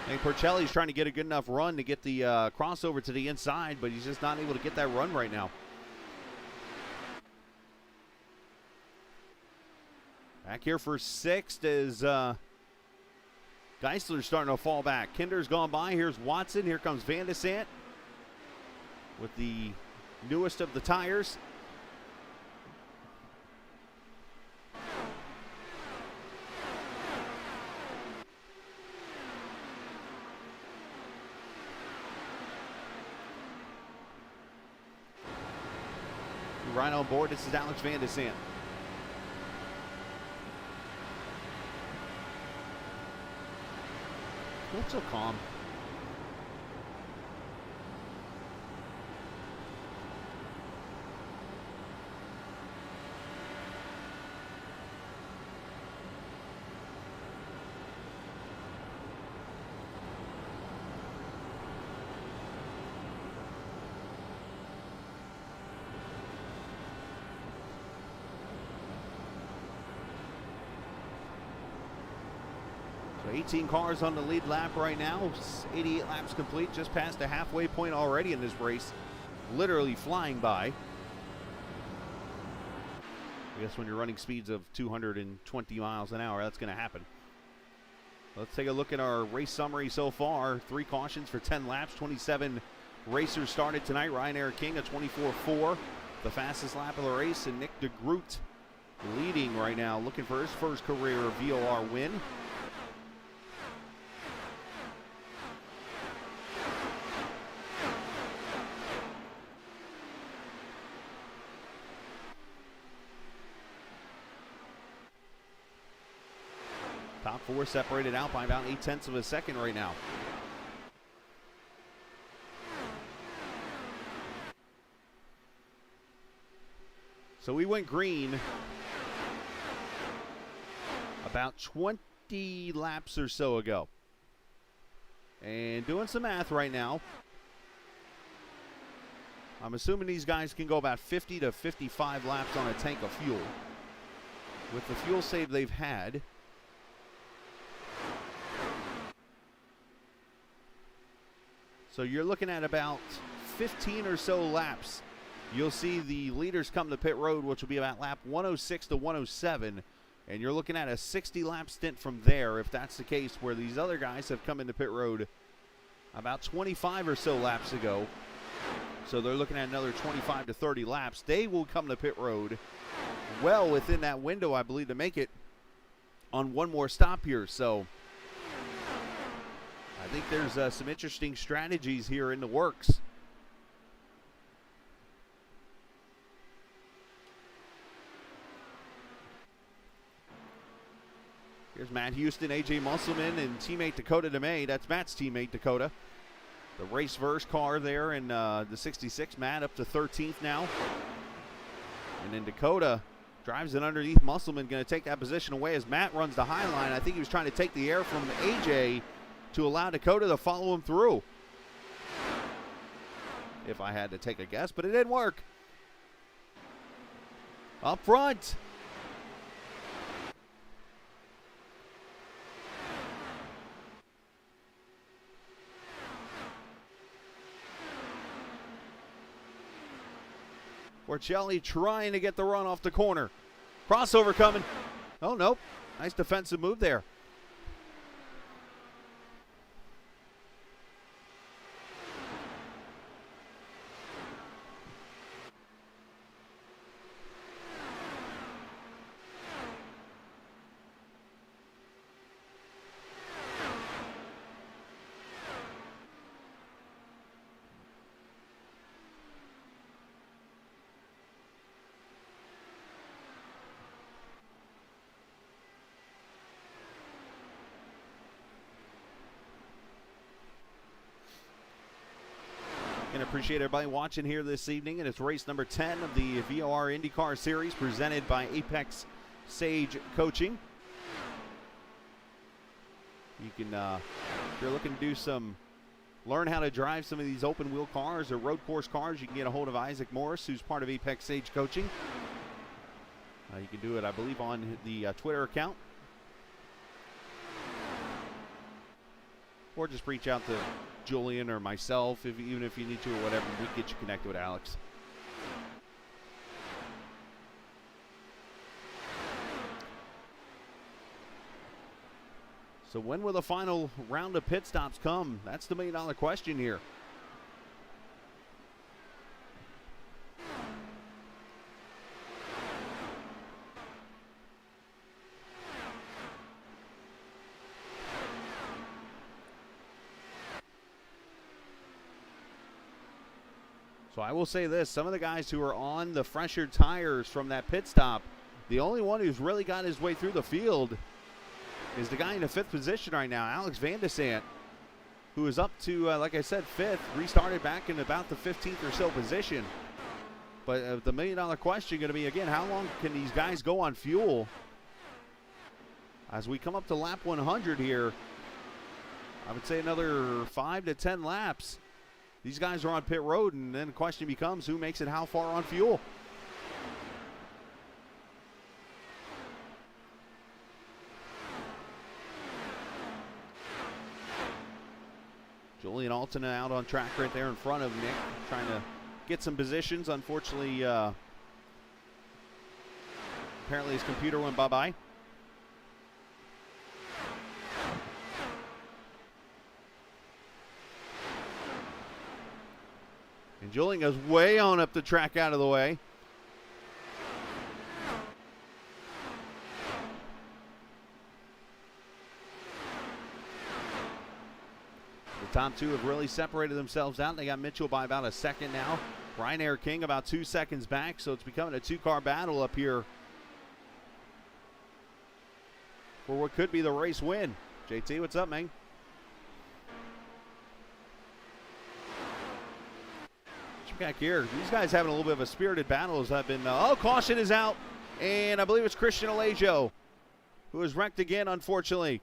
And Porcelli's trying to get a good enough run to get the crossover to the inside, but he's just not able to get that run right now. Back here for 6th is Geisler's starting to fall back. Kinder's gone by. Here's Watson. Here comes Vandesant with the newest of the tires. right on board. This is Alex Vandesant. Not so calm. So 18 cars on the lead lap right now. 88 laps complete, just past the halfway point already in this race. Literally flying by. I guess when you're running speeds of 220 miles an hour, that's going to happen. Let's take a look at our race summary so far. 3 cautions for 10 laps. 27 racers started tonight. Ryan Eric King, a 24.4, the fastest lap of the race. And Nick DeGroot leading right now, looking for his first career VOR win. Top 4 separated out by about 0.8 of a second right now. So we went green about 20 laps or so ago. And doing some math right now, I'm assuming these guys can go about 50 to 55 laps on a tank of fuel. With the fuel save they've had, so you're looking at about 15 or so laps. You'll see the leaders come to pit road, which will be about lap 106 to 107. And you're looking at a 60-lap stint from there, if that's the case, where these other guys have come into pit road about 25 or so laps ago. So they're looking at another 25 to 30 laps. They will come to pit road well within that window, I believe, to make it on one more stop here. So I think there's some interesting strategies here in the works. Here's Matt Houston, AJ Musselman, and teammate Dakota DeMay. That's Matt's teammate, Dakota. The race verse car there in the 66. Matt up to 13th now. And then Dakota drives it underneath Musselman, going to take that position away as Matt runs the high line. I think he was trying to take the air from AJ to allow Dakota to follow him through, if I had to take a guess, but it didn't work. Up front. Porcelli trying to get the run off the corner. Crossover coming. Oh, nope. Nice defensive move there. And appreciate everybody watching here this evening. And it's race number 10 of the VOR IndyCar Series presented by Apex Sage Coaching. You can, if you're looking to do learn how to drive some of these open wheel cars or road course cars, you can get a hold of Isaac Morris, who's part of Apex Sage Coaching. You can do it, I believe, on the Twitter account. Or just reach out to Julian or myself, even if you need to or whatever. We can get you connected with Alex. So when will the final round of pit stops come? That's the million-dollar question here. So I will say this, some of the guys who are on the fresher tires from that pit stop, the only one who's really got his way through the field is the guy in the 5th position right now, Alex Vandesant, who is up to, like I said, 5th, restarted back in about the 15th or so position. But the million-dollar question going to be, again, how long can these guys go on fuel? As we come up to lap 100 here, I would say another 5 to 10 laps. These guys are on pit road, and then the question becomes, who makes it how far on fuel? Julian Alton out on track right there in front of Nick, trying to get some positions. Unfortunately, apparently his computer went bye-bye. And Julian goes way on up the track out of the way. The top two have really separated themselves out. They got Mitchell by about a second now. Ryan King about 2 seconds back, so it's becoming a two-car battle up here for what could be the race win. JT, what's up, man? Back here, these guys having a little bit of a spirited battle as I've been. Oh, caution is out, and I believe it's Christian Alejo who is wrecked again, unfortunately.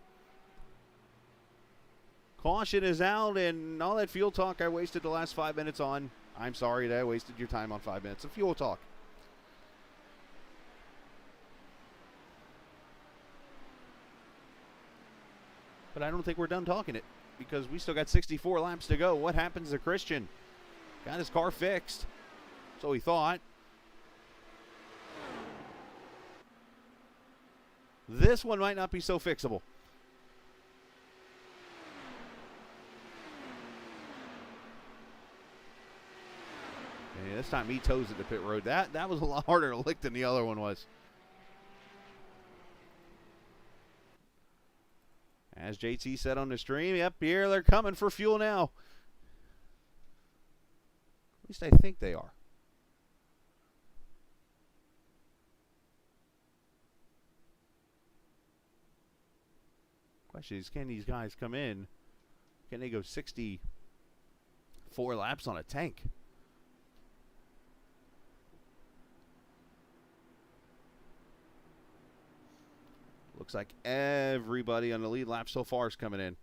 Caution is out, and all that fuel talk I wasted the last 5 minutes on. I'm sorry that I wasted your time on 5 minutes of fuel talk. But I don't think we're done talking it, because we still got 64 laps to go. What happens to Christian? Got his car fixed, so he thought. This one might not be so fixable. Yeah, this time he toes at the pit road. That was a lot harder to lick than the other one was. As JT said on the stream, yep, here they're coming for fuel now. At least I think they are. Question is, can these guys come in? Can they go 64 laps on a tank? Looks like everybody on the lead lap so far is coming in.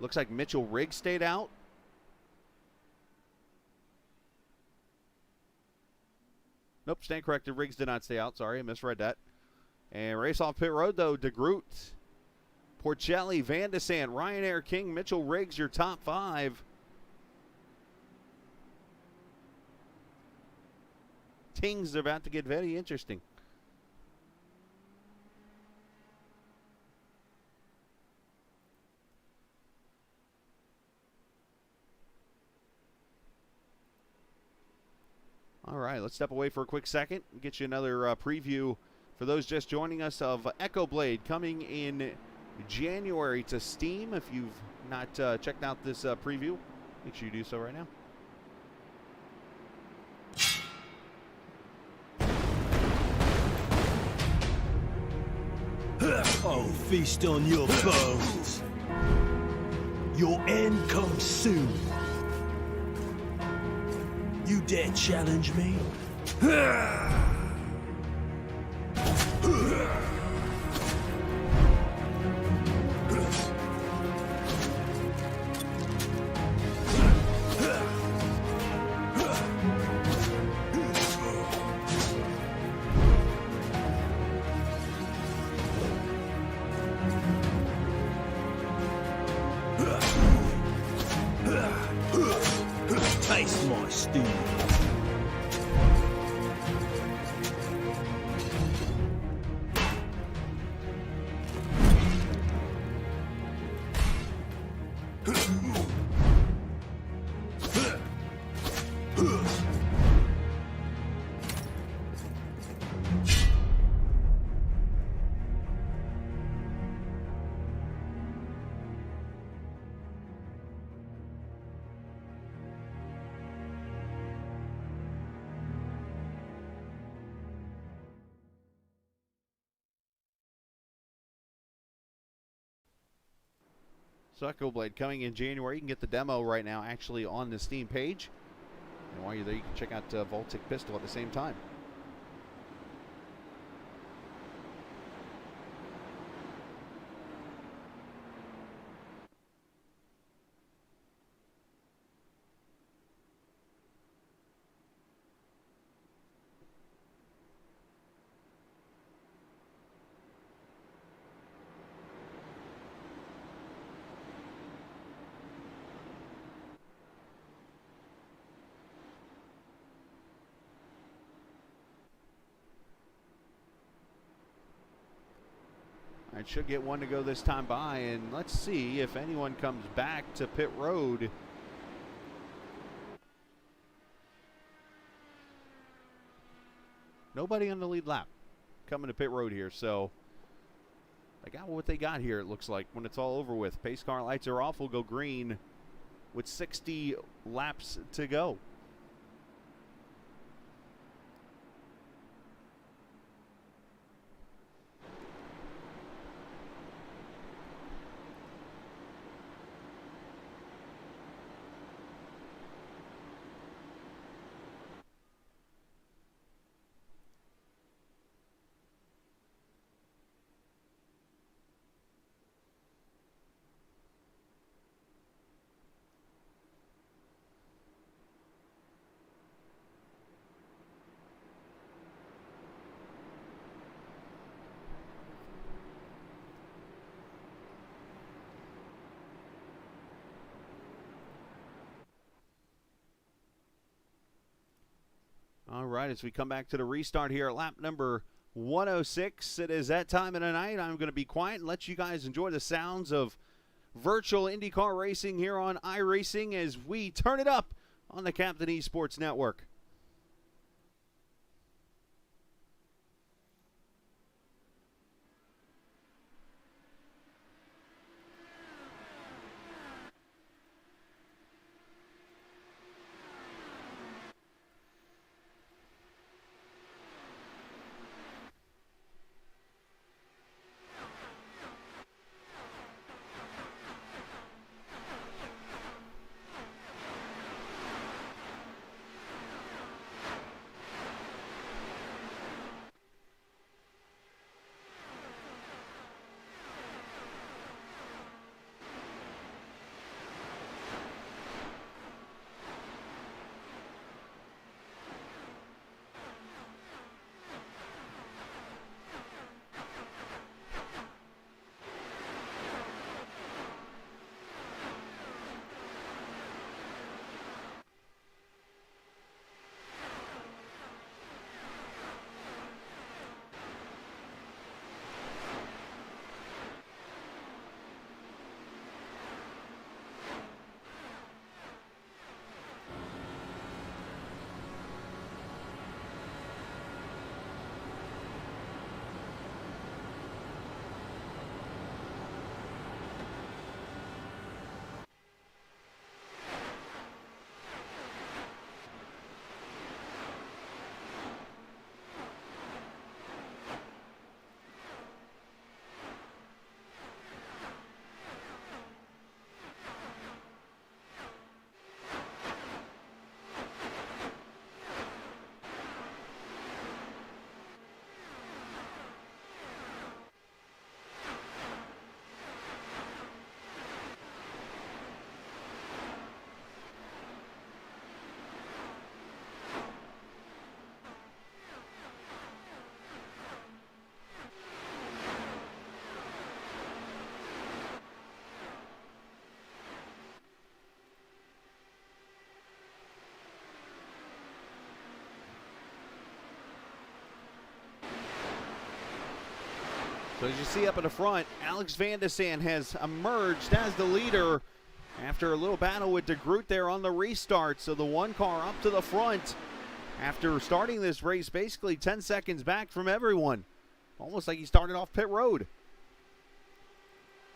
Looks like Mitchell Riggs stayed out. Nope, stand corrected. Riggs did not stay out. Sorry, I misread that. And race off pit road, though. DeGroot, Porcelli, Vandesant, Ryan King, Mitchell Riggs, your top 5. Things are about to get very interesting. All right, let's step away for a quick second and get you another preview for those just joining us of Echo Blade coming in January to Steam. If you've not checked out this preview, make sure you do so right now. Oh, feast on your bones. Your end comes soon. You dare challenge me? Taste my stew. Sucker Blade coming in January. You can get the demo right now actually on the Steam page. And while you're there, you can check out Voltic Pistol at the same time. I should get one to go this time by, and let's see if anyone comes back to pit road. Nobody on the lead lap coming to pit road here, so they got what they got here, it looks like, when it's all over with. Pace car lights are off, will go green with 60 laps to go. All right, as we come back to the restart here at lap number 106, it is that time of the night. I'm going to be quiet and let you guys enjoy the sounds of virtual IndyCar racing here on iRacing as we turn it up on the Captain eSports Network. So as you see up in the front, Alex Vandesant has emerged as the leader after a little battle with DeGroot there on the restart. So the one car up to the front after starting this race basically 10 seconds back from everyone. Almost like he started off pit road.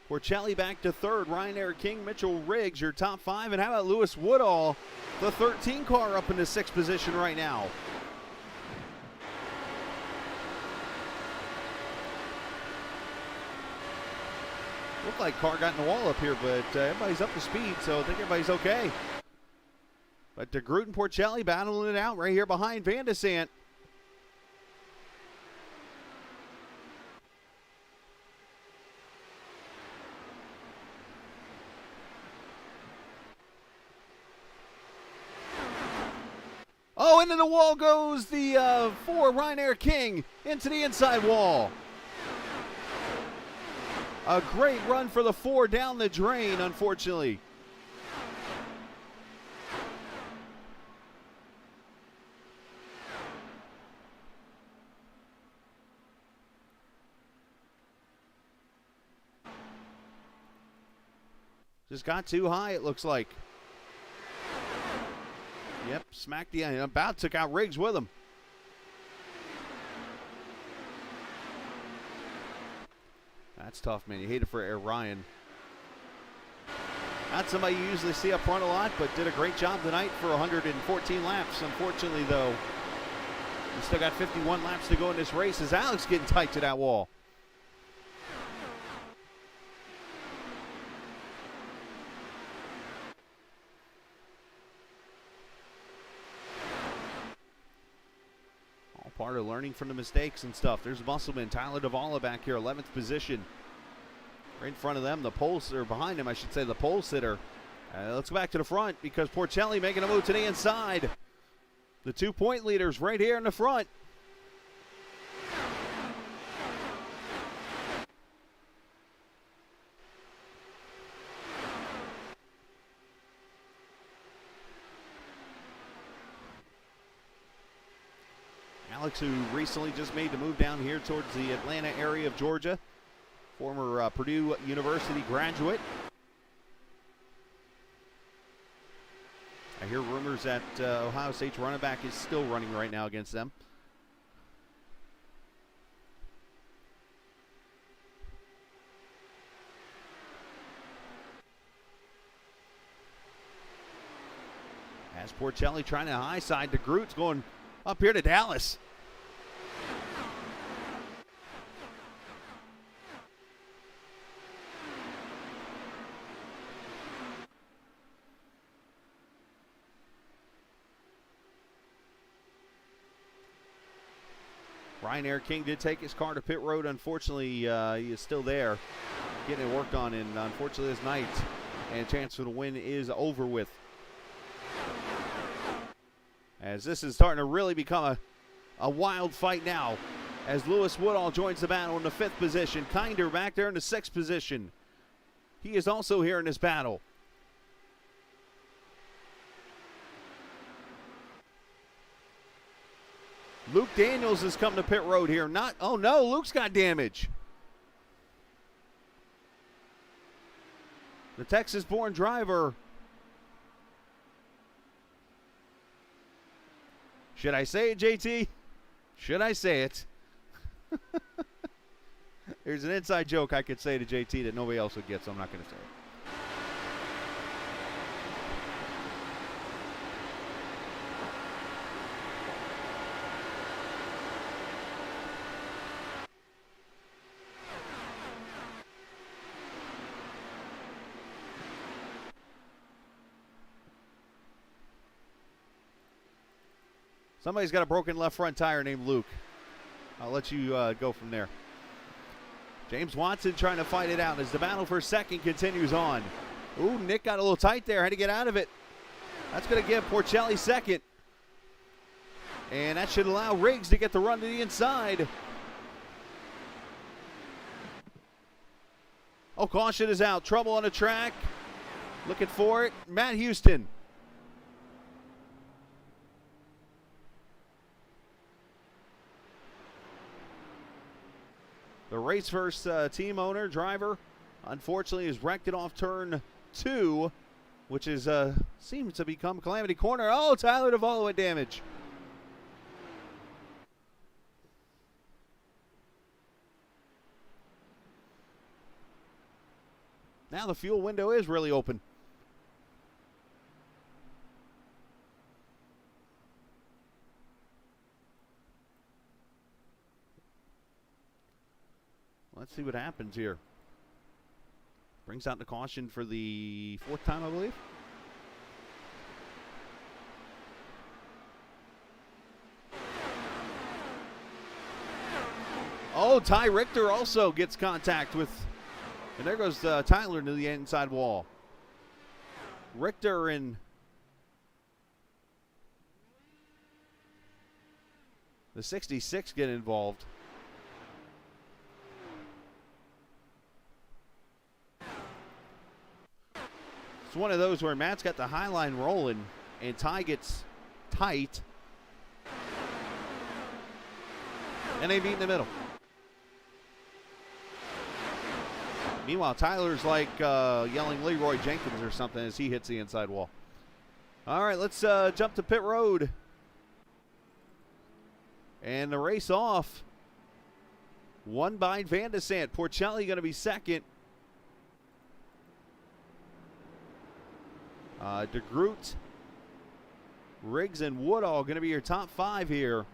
Porcelli back to third, Ryan Eric King, Mitchell Riggs, your top five. And how about Lewis Woodall, the 13 car up in the sixth position right now. Looked like car got in the wall up here, but everybody's up to speed, so I think everybody's okay. But DeGroot and Porcelli battling it out right here behind Vandesant. Oh, into the wall goes the 4 Ryanair King into the inside wall. A great run for the 4 down the drain, unfortunately. Just got too high, it looks like. Yep, smacked the end. About took out Riggs with him. That's tough, man. You hate it for Ryan. Not somebody you usually see up front a lot, but did a great job tonight for 114 laps. Unfortunately, though, we still got 51 laps to go in this race as Alex getting tight to that wall. Part of learning from the mistakes and stuff. There's Musselman, Tyler Davala back here, 11th position. Right in front of them, the pole sitter, behind him, I should say, the pole sitter. Let's go back to the front because Porcelli making a move to the inside. The 2-point leaders right here in the front. Alex, who recently just made the move down here towards the Atlanta area of Georgia. Former Purdue University graduate. I hear rumors that Ohio State's running back is still running right now against them. As Porcelli trying to high side, DeGroot's going up here to Dallas. Ryanair King did take his car to pit road. Unfortunately, he is still there, getting it worked on, and unfortunately this night, and chance for the win is over with. As this is starting to really become a wild fight now, as Lewis Woodall joins the battle in the 5th position. Kinder back there in the 6th position. He is also here in this battle. Luke Daniels has come to pit road here. Oh no, Luke's got damage. The Texas-born driver. Should I say it, JT? Should I say it? There's an inside joke I could say to JT that nobody else would get, so I'm not going to say it. Somebody's got a broken left front tire named Luke. I'll let you go from there. James Watson trying to fight it out as the battle for second continues on. Ooh, Nick got a little tight there. Had to get out of it. That's going to give Porcelli second. And that should allow Riggs to get the run to the inside. Oh, caution is out. Trouble on the track. Looking for it. Matt Houston. The race first team owner, driver, unfortunately is wrecked it off turn 2, which is seems to become Calamity Corner. Oh, Tyler Davala with damage. Now the fuel window is really open. Let's see what happens here. Brings out the caution for the 4th time, I believe. Oh, Ty Richter also gets contact with, and there goes Tyler to the inside wall. Richter and the 66 get involved. It's one of those where Matt's got the high line rolling and Ty gets tight and they meet in the middle. Meanwhile, Tyler's like yelling Leroy Jenkins or something as he hits the inside wall. All right, let's jump to pit road. And the race off. Won by Vandesant. Porcelli going to be second. DeGroot, Riggs, and Woodall going to be your top 5 here.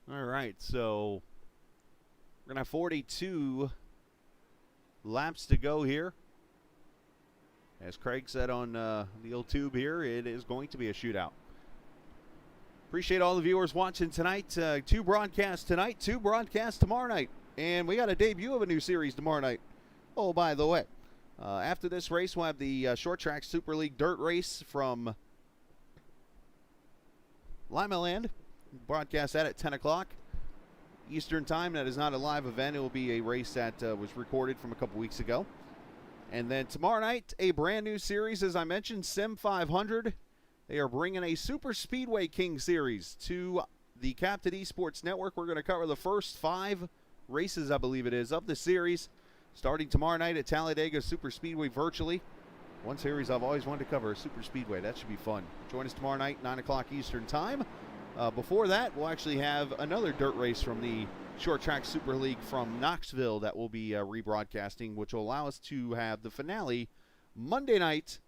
All right, so we're going to have 42 laps to go here. As Craig said on the old tube here, it is going to be a shootout. Appreciate all the viewers watching tonight. 2 broadcasts tonight, 2 broadcasts tomorrow night. And we got a debut of a new series tomorrow night. Oh, by the way, after this race, we'll have the Short Track Super League Dirt Race from Lima Land. Broadcast that at 10 o'clock Eastern Time. That is not a live event. It will be a race that was recorded from a couple weeks ago. And then tomorrow night, a brand new series, as I mentioned, Sim 500. They are bringing a Super Speedway King series to the Captain eSports Network. We're going to cover the first 5 races, I believe it is, of the series, starting tomorrow night at Talladega Super Speedway virtually. One series I've always wanted to cover, Super Speedway. That should be fun. Join us tomorrow night, 9 o'clock Eastern Time. Before that, we'll actually have another dirt race from the Short Track Super League from Knoxville that we'll be rebroadcasting, which will allow us to have the finale Monday night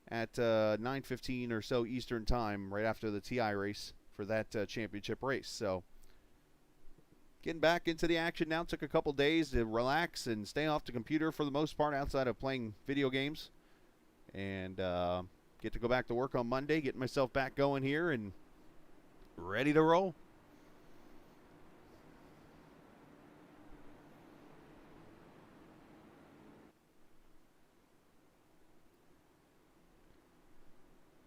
at 9:15 or so Eastern Time, right after the TI race for that championship race. So getting back into the action now. Took a couple days to relax and stay off the computer for the most part outside of playing video games. And get to go back to work on Monday, getting myself back going here and ready to roll.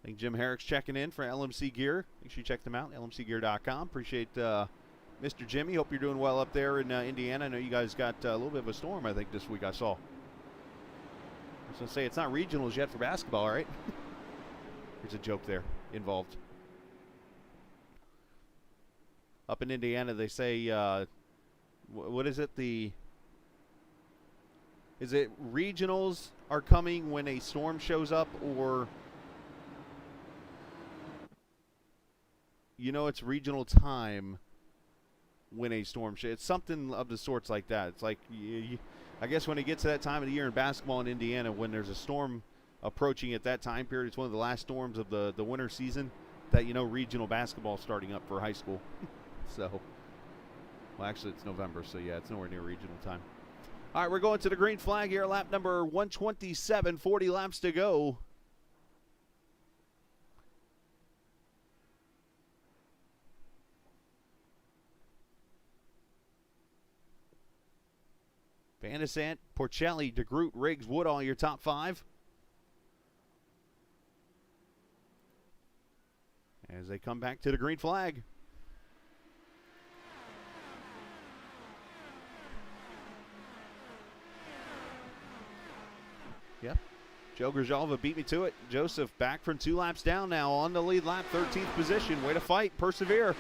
I think Jim Herrick's checking in for LMC Gear. Make sure you check them out, lmcgear.com. Appreciate Mr. Jimmy. Hope you're doing well up there in Indiana. I know you guys got a little bit of a storm, I think, this week I saw. I was going to say, it's not regionals yet for basketball, right? There's a joke there involved. Up in Indiana, they say, what is it? Is it regionals are coming when a storm shows up, or it's regional time when a storm shows? It's something of the sorts like that. It's like, I guess when it gets to that time of the year in basketball in Indiana, when there's a storm approaching at that time period, it's one of the last storms of the winter season, that regional basketball starting up for high school. So, well, actually, it's November, so yeah, it's nowhere near regional time. All right, we're going to the green flag here, lap number 127, 40 laps to go. Vandesant, Porcelli, DeGroot, Riggs, Woodall, your top 5. as they come back to the green flag. Yep. Joe Grzyalva beat me to it. Joseph back from 2 laps down now on the lead lap, 13th position. Way to fight, persevere.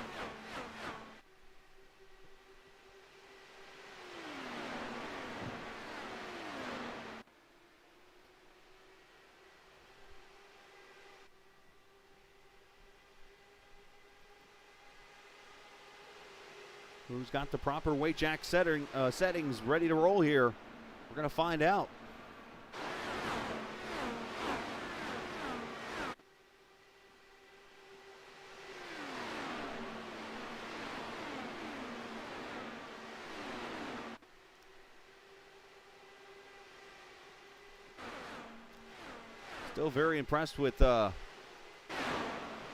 Who's got the proper weight jack settings ready to roll here? We're going to find out. Still very impressed with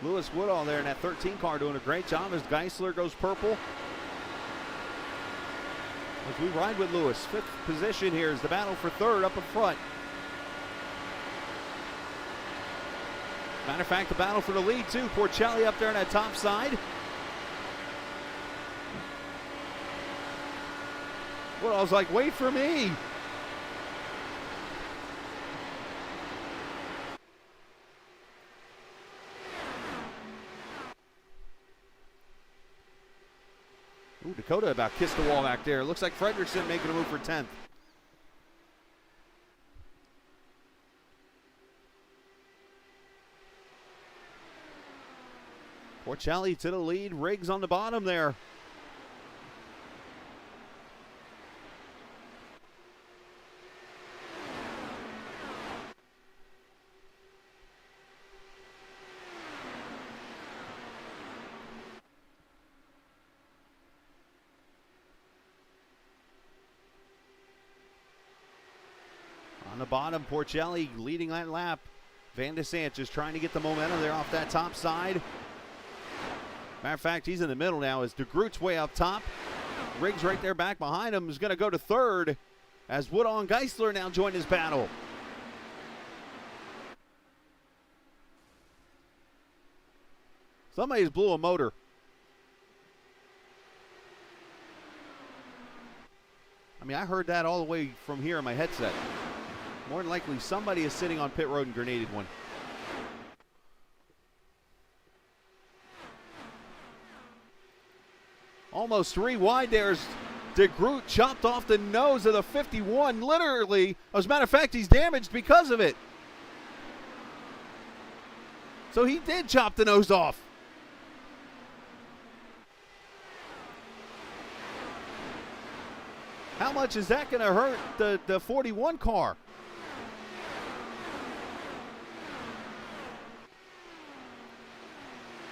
Lewis Woodall there in that 13 car, doing a great job as Geisler goes purple. As we ride with Lewis, 5th position here is the battle for 3rd up in front. Matter of fact, the battle for the lead too. Porcelli up there on that top side. Woodall's like, wait for me. Ooh, Dakota about kissed the wall back there. Looks like Fredrickson making a move for 10th. Porcelli to the lead. Riggs on the bottom there. On the bottom, Porcelli leading that lap. Vandesant just trying to get the momentum there off that top side. Matter of fact, he's in the middle now as DeGroot's way up top. Riggs right there back behind him is going to go to 3rd as Woodall and Geisler now join his battle. Somebody's blew a motor. I mean, I heard that all the way from here in my headset. More than likely, somebody is sitting on pit road and grenaded one. Almost 3 wide there as DeGroot chopped off the nose of the 51. Literally, as a matter of fact, he's damaged because of it. So he did chop the nose off. How much is that going to hurt the 41 car?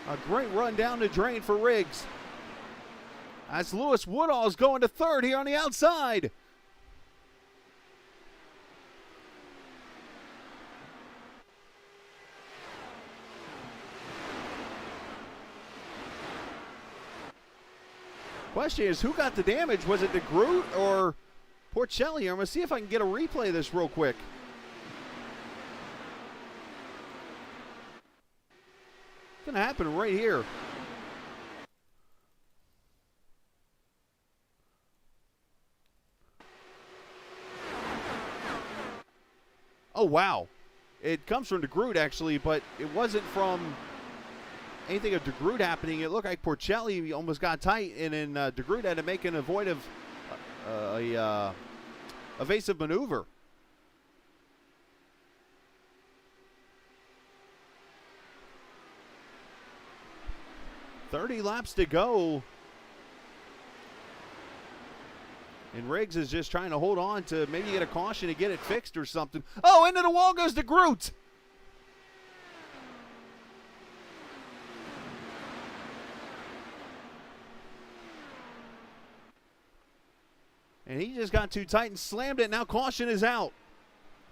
A great run down the drain for Riggs. As Lewis Woodall is going to 3rd here on the outside. Question is, who got the damage? Was it DeGroot or Porcelli? I'm going to see if I can get a replay of this real quick. It's going to happen right here. Oh, wow. It comes from DeGroot, actually, but it wasn't from anything of DeGroot happening. It looked like Porcelli almost got tight, and then DeGroot had to make an avoidant evasive maneuver. "30 laps to go. And Riggs is just trying to hold on to maybe get a caution to get it fixed or something. Oh, into the wall goes DeGroot. And he just got too tight and slammed it. Now caution is out.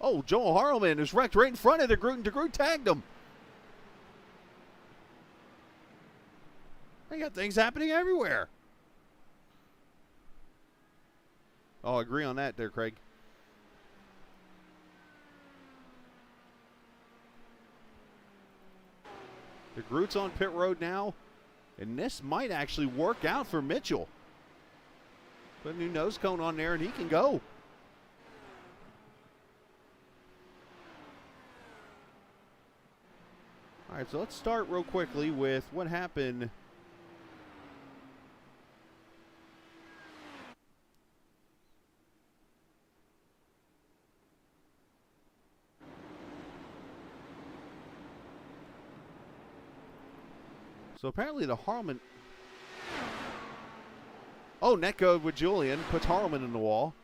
Oh, Joel Harleman is wrecked right in front of DeGroot, and DeGroot tagged him. They got things happening everywhere. Oh, I agree on that there, Craig. The Groot's on pit road now, and this might actually work out for Mitchell. Put a new nose cone on there, and he can go. All right, so let's start real quickly with what happened. So apparently the Harman. Oh, netcode with Julian puts Harman in the wall.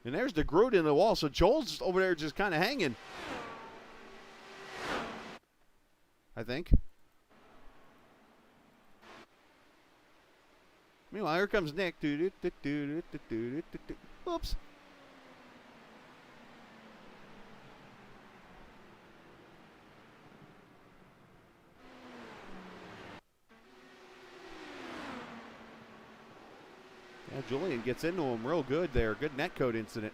And there's the Groot in the wall. So Joel's over there just kind of hanging, I think. Meanwhile, here comes Nick. Oops. Yeah, Julian gets into him real good there. Good netcode incident.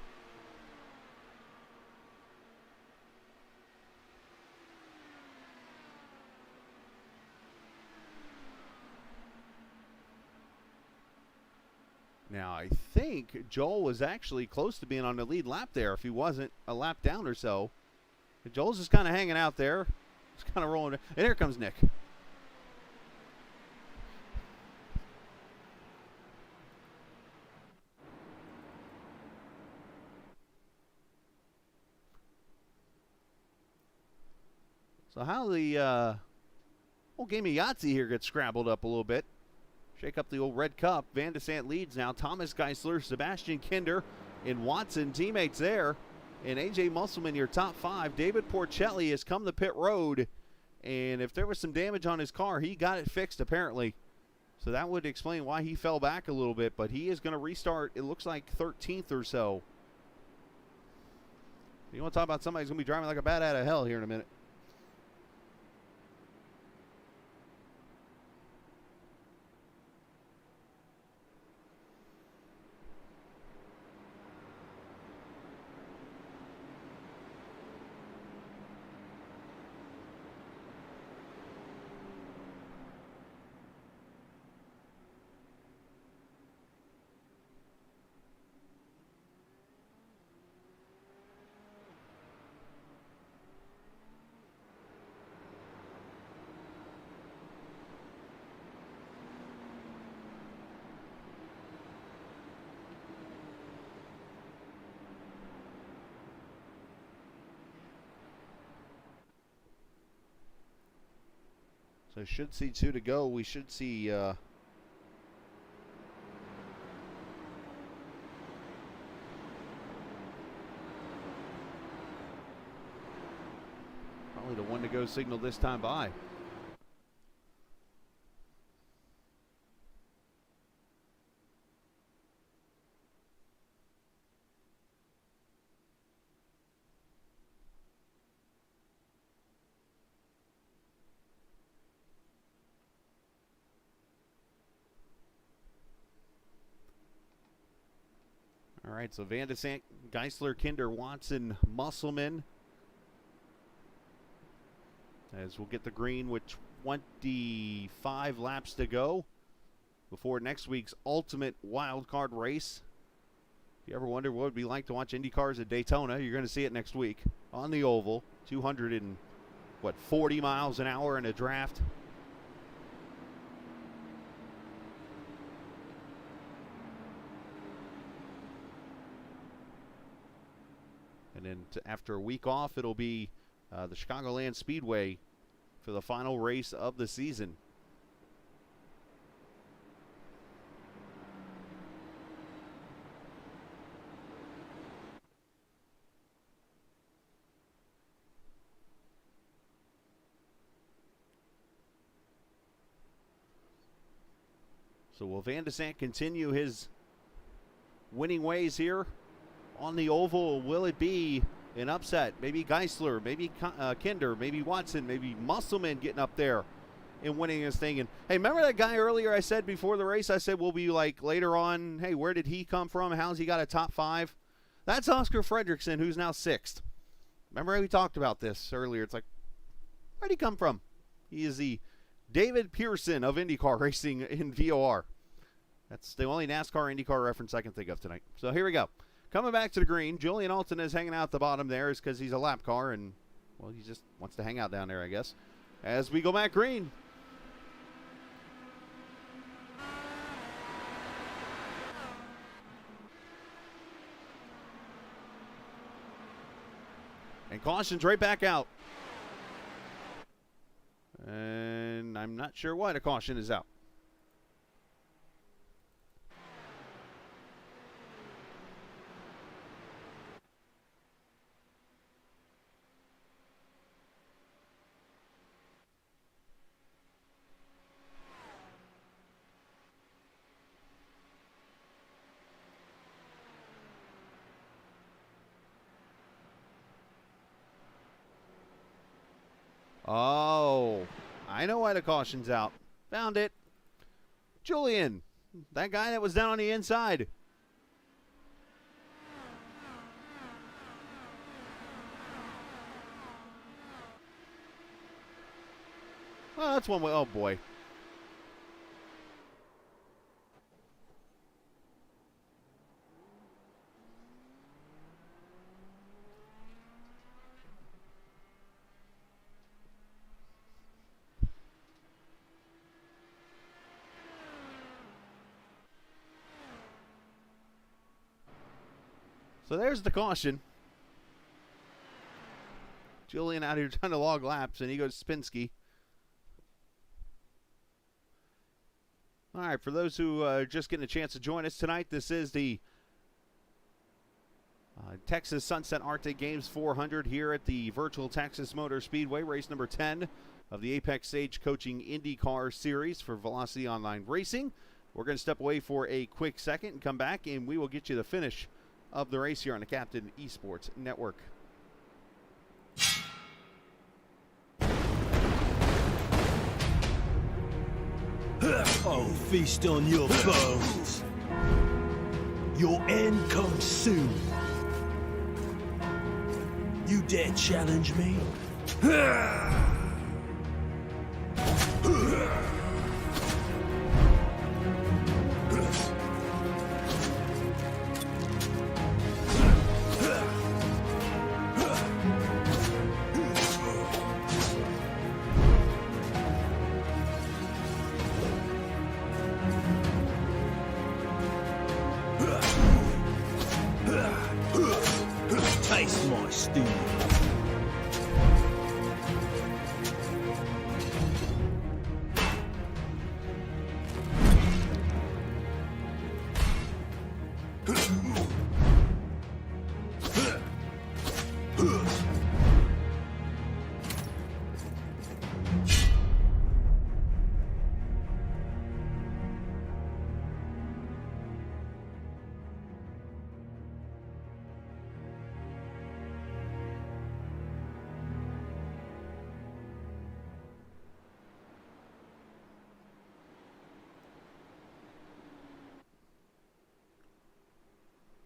Now, I think Joel was actually close to being on the lead lap there if he wasn't a lap down or so. And Joel's just kind of hanging out there. Just kind of rolling. And here comes Nick. So how the whole game of Yahtzee here gets scrabbled up a little bit. Shake up the old red cup. Vandesant leads now. Thomas Geisler, Sebastian Kinder, and Watson teammates there. And A.J. Musselman, your top five. David Porcelli has come to pit road. And if there was some damage on his car, he got it fixed apparently. So that would explain why he fell back a little bit. But he is going to restart, it looks like 13th or so. You want to talk about somebody who's going to be driving like a bat out of hell here in a minute. So should see two to go. We should see probably the one to go signal this time by. All right, so Vandesant, Geisler, Kinder, Watson, Musselman. As we'll get the green with 25 laps to go before next week's ultimate wild card race. If you ever wonder what it would be like to watch IndyCars at Daytona, you're going to see it next week on the oval. 240 miles an hour in a draft. And then after a week off, it'll be the Chicagoland Speedway for the final race of the season. So will Vandesant continue his winning ways here on the oval? Will it be an upset? Maybe Geisler, maybe Kinder, maybe Watson, maybe Musselman getting up there in winning this thing. And hey, remember that guy earlier I said before the race, I said we'll be like later on, hey, where did he come from? How's he got a top 5? That's Oscar Fredrickson, who's now 6th. Remember we talked about this earlier. It's like, where'd he come from? He is the David Pearson of IndyCar racing in VOR. That's the only NASCAR IndyCar reference I can think of tonight. So here we go. Coming back to the green, Julian Alton is hanging out at the bottom there is because he's a lap car and, well, he just wants to hang out down there, I guess. As we go back green. And caution's right back out. And I'm not sure why the caution is out. Oh, I know why the caution's out. Found it. Julian, that guy that was down on the inside. Well, that's one way. Oh, boy. So there's the caution. Julian out here trying to log laps, and he goes Spinsky. All right, for those who are just getting a chance to join us tonight, this is the Texas Sunset Arctic Games 400 here at the virtual Texas Motor Speedway, race number 10 of the Apex Stage Coaching IndyCar Series for Velocity Online Racing. We're going to step away for a quick second and come back, and we will get you the finish of the race here on the Captain Esports Network. I'll feast on your bones. Your end comes soon. You dare challenge me? Taste my stew.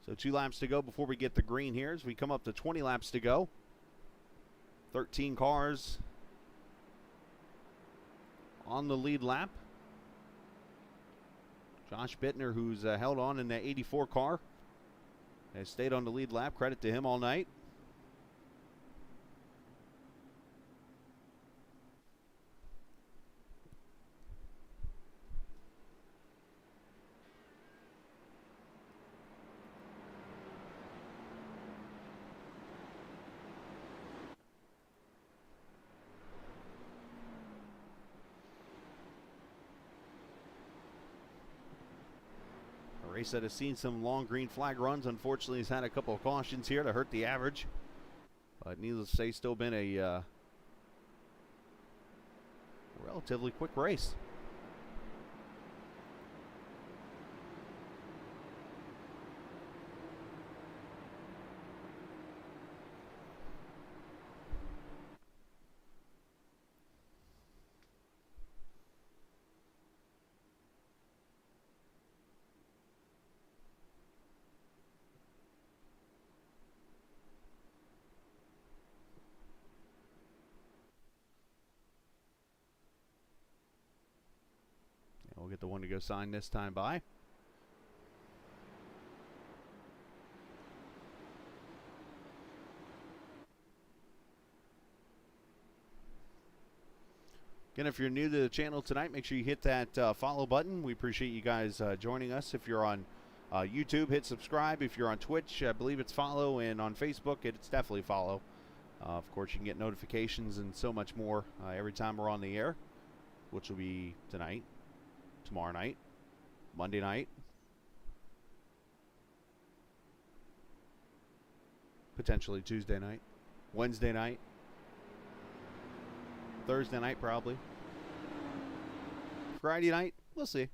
So 2 laps to go before we get the green here as we come up to 20 laps to go. 13 cars on the lead lap. Josh Bittner, who's held on in that 84 car, has stayed on the lead lap. Credit to him all night. A race that has seen some long green flag runs. Unfortunately, has had a couple of cautions here to hurt the average. But needless to say, still been a relatively quick race. We'll get the one to go sign this time by. Again, if you're new to the channel tonight, make sure you hit that follow button. We appreciate you guys joining us. If you're on YouTube, hit subscribe. If you're on Twitch, I believe it's follow. And on Facebook, it's definitely follow. Of course, you can get notifications and so much more every time we're on the air, which will be tonight, tomorrow night, Monday night, potentially Tuesday night, Wednesday night, Thursday night probably. Friday night, we'll see.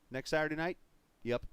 Next Saturday night, yep.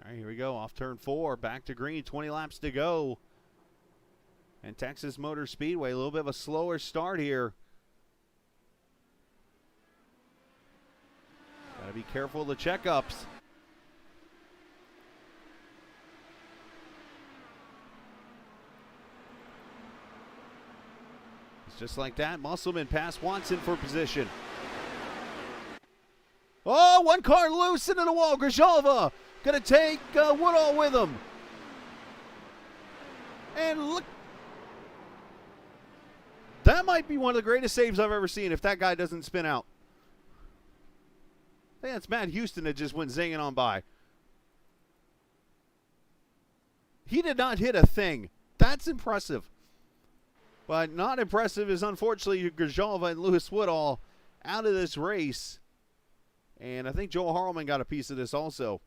All right, here we go. Off turn 4, back to green, 20 laps to go. And Texas Motor Speedway, a little bit of a slower start here. Got to be careful of the checkups. It's just like that. Musselman past Watson for position. Oh, one car loose into the wall. Grzyalva going to take Woodall with him. And look. That might be one of the greatest saves I've ever seen if that guy doesn't spin out. I think that's Matt Houston that just went zinging on by. He did not hit a thing. That's impressive. But not impressive is unfortunately Grzyalva and Lewis Woodall out of this race. And I think Joel Harleman got a piece of this also.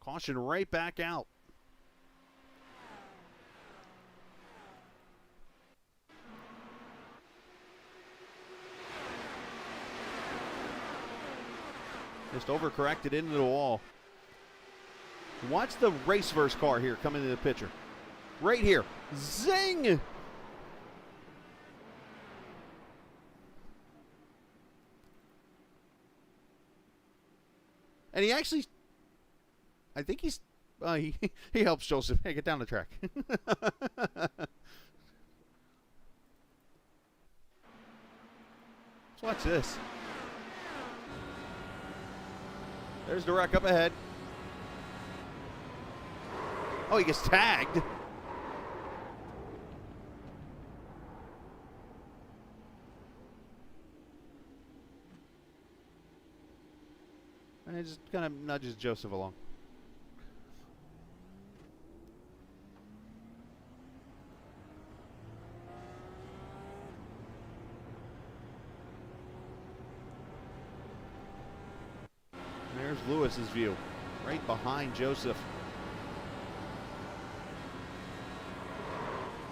Caution right back out. Just overcorrected into the wall. Watch the raceverse car here come into the picture. Right here. Zing! And he actually, I think he's, he helps Joseph. Hey, get down the track. Let's watch this. There's the wreck up ahead. Oh, he gets tagged. And it just kind of nudges Joseph along. And there's Lewis's view, right behind Joseph.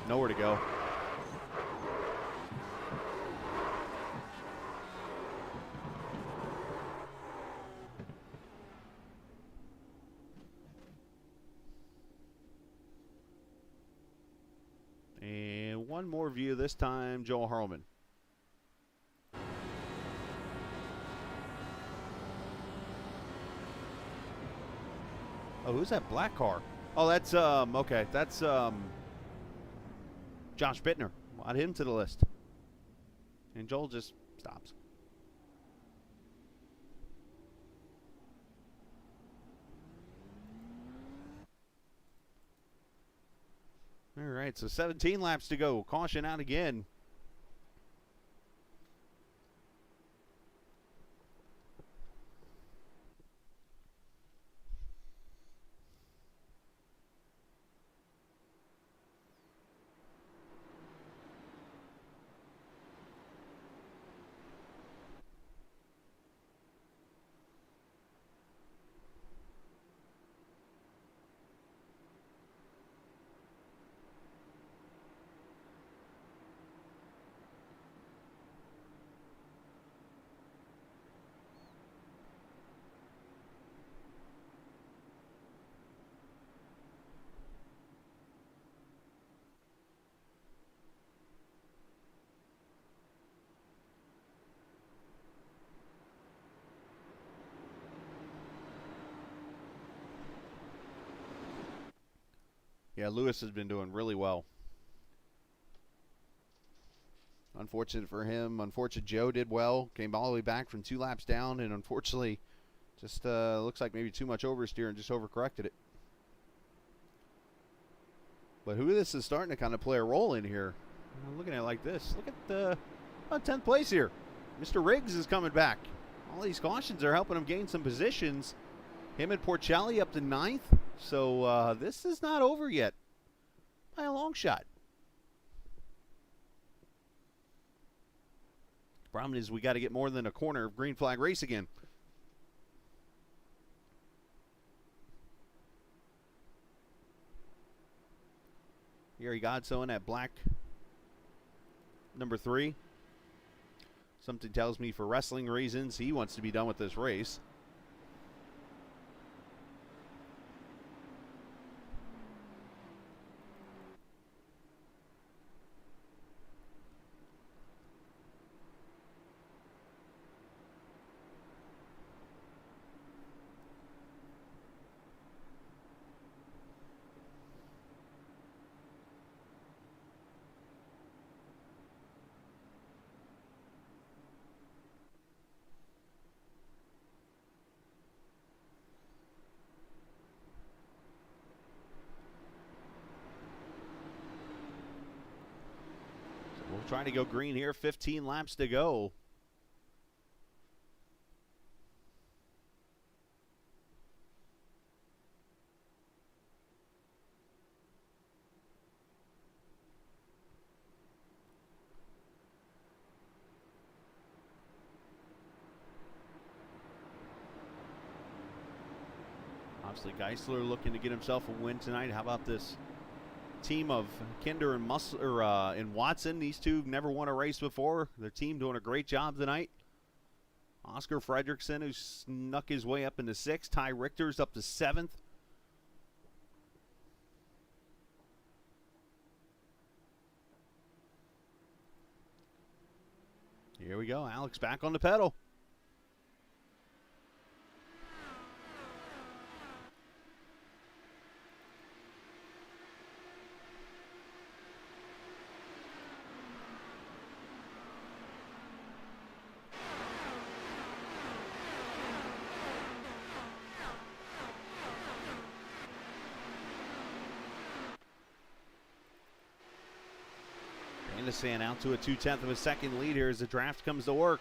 Nowhere to go. And one more view, this time Joel Harleman. Oh, who's that black car? Oh, that's, okay, that's, Josh Bittner. Add him to the list. And Joel just stops. All right, so 17 laps to go. Caution out again. Yeah, Lewis has been doing really well. Unfortunate for him. Unfortunate Joe did well. Came all the way back from 2 laps down, and unfortunately just looks like maybe too much oversteer and just overcorrected it. But who this is starting to kind of play a role in here. I'm looking at it like this. Look at the 10th place here. Mr. Riggs is coming back. All these cautions are helping him gain some positions. Him and Porcelli up to 9th. So this is not over yet by a long shot. Problem is we got to get more than a corner of green flag race again. Gary Godson at black number 3. Something tells me for wrestling reasons he wants to be done with this race. We'll try to go green here. 15 laps to go. Obviously, Geisler looking to get himself a win tonight. How about this team of Kinder and Watson? These two never won a race before. Their team doing a great job tonight. Oscar Fredrickson, who snuck his way up into 6th. Ty Richter's up to 7th. Here we go. Alex back on the pedal. Vandesant out to a 2/10 of a second lead here as the draft comes to work.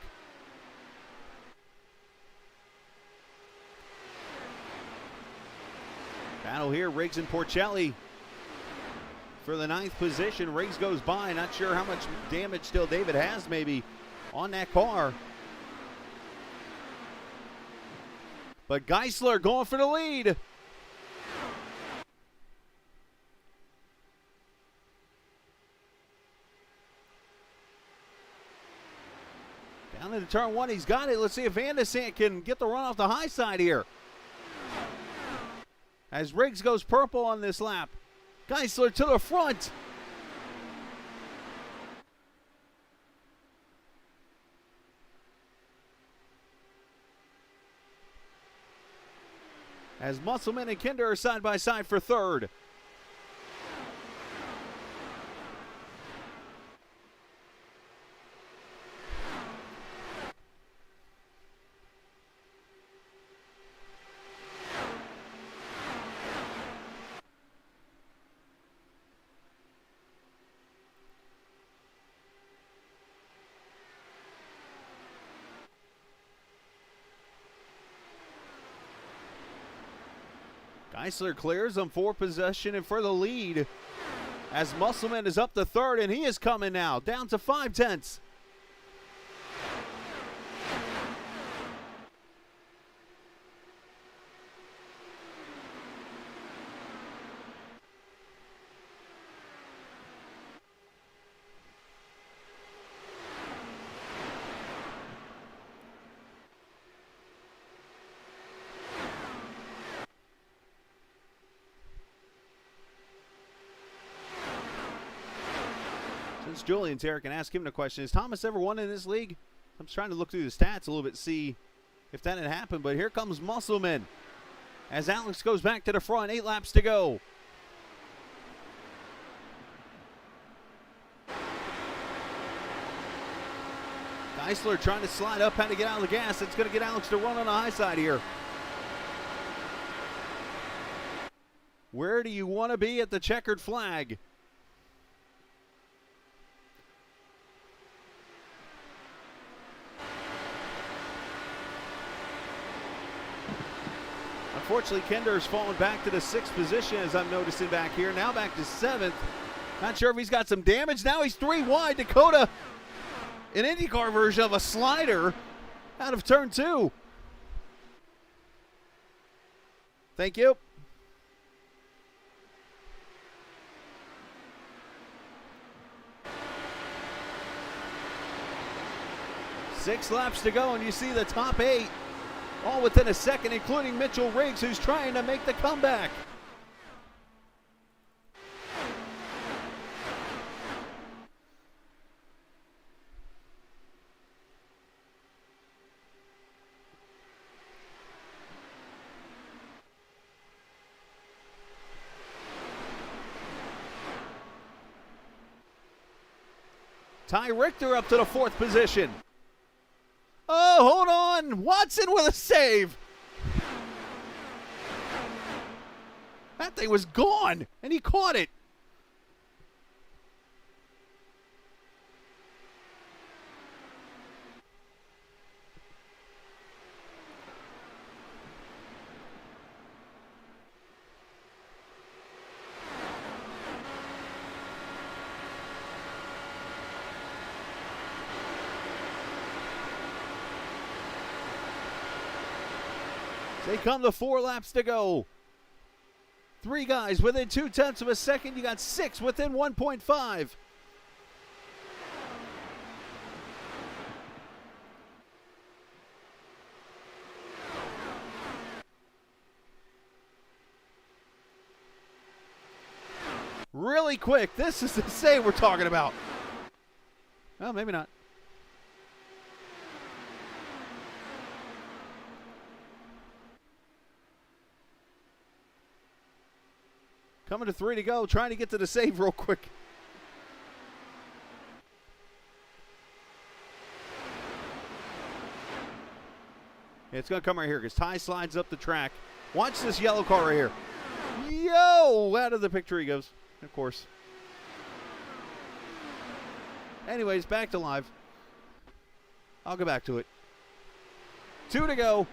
Battle here, Riggs and Porcelli for the 9th position. Riggs goes by. Not sure how much damage still David has maybe on that car. But Geisler going for the lead. Down into turn 1, he's got it. Let's see if Vandesant can get the run off the high side here. As Riggs goes purple on this lap. Geisler to the front. As Musselman and Kinder are side by side for 3rd. Geisler clears him for possession and for the lead as Musselman is up to 3rd, and he is coming now down to 5/10. Since Julian's here, I can ask him the question. Has Thomas ever won in this league? I'm just trying to look through the stats a little bit, see if that had happened. But here comes Musselman as Alex goes back to the front. 8 laps to go. Geisler trying to slide up, had to get out of the gas. It's going to get Alex to run on the high side here. Where do you want to be at the checkered flag? Unfortunately, Kinder's fallen back to the 6th position, as I'm noticing back here. Now back to 7th. Not sure if he's got some damage. Now he's 3 wide. Dakota, an IndyCar version of a slider out of turn 2. Thank you. Six laps to go, and you see the top 8 all within a second, including Mitchell Riggs, who's trying to make the comeback. Ty Richter up to the 4th position. Oh, hold on. Watson with a save. That thing was gone, and he caught it. They come to 4 laps to go. 3 guys within 0.2 of a second. You got 6 within 1.5. Really quick. This is the save we're talking about. Well, maybe not. Coming to 3 to go, trying to get to the save real quick. Yeah, it's going to come right here because Ty slides up the track. Watch this yellow car right here. Yo! Out of the picture he goes, of course. Anyways, back to live. I'll go back to it. 2 to go.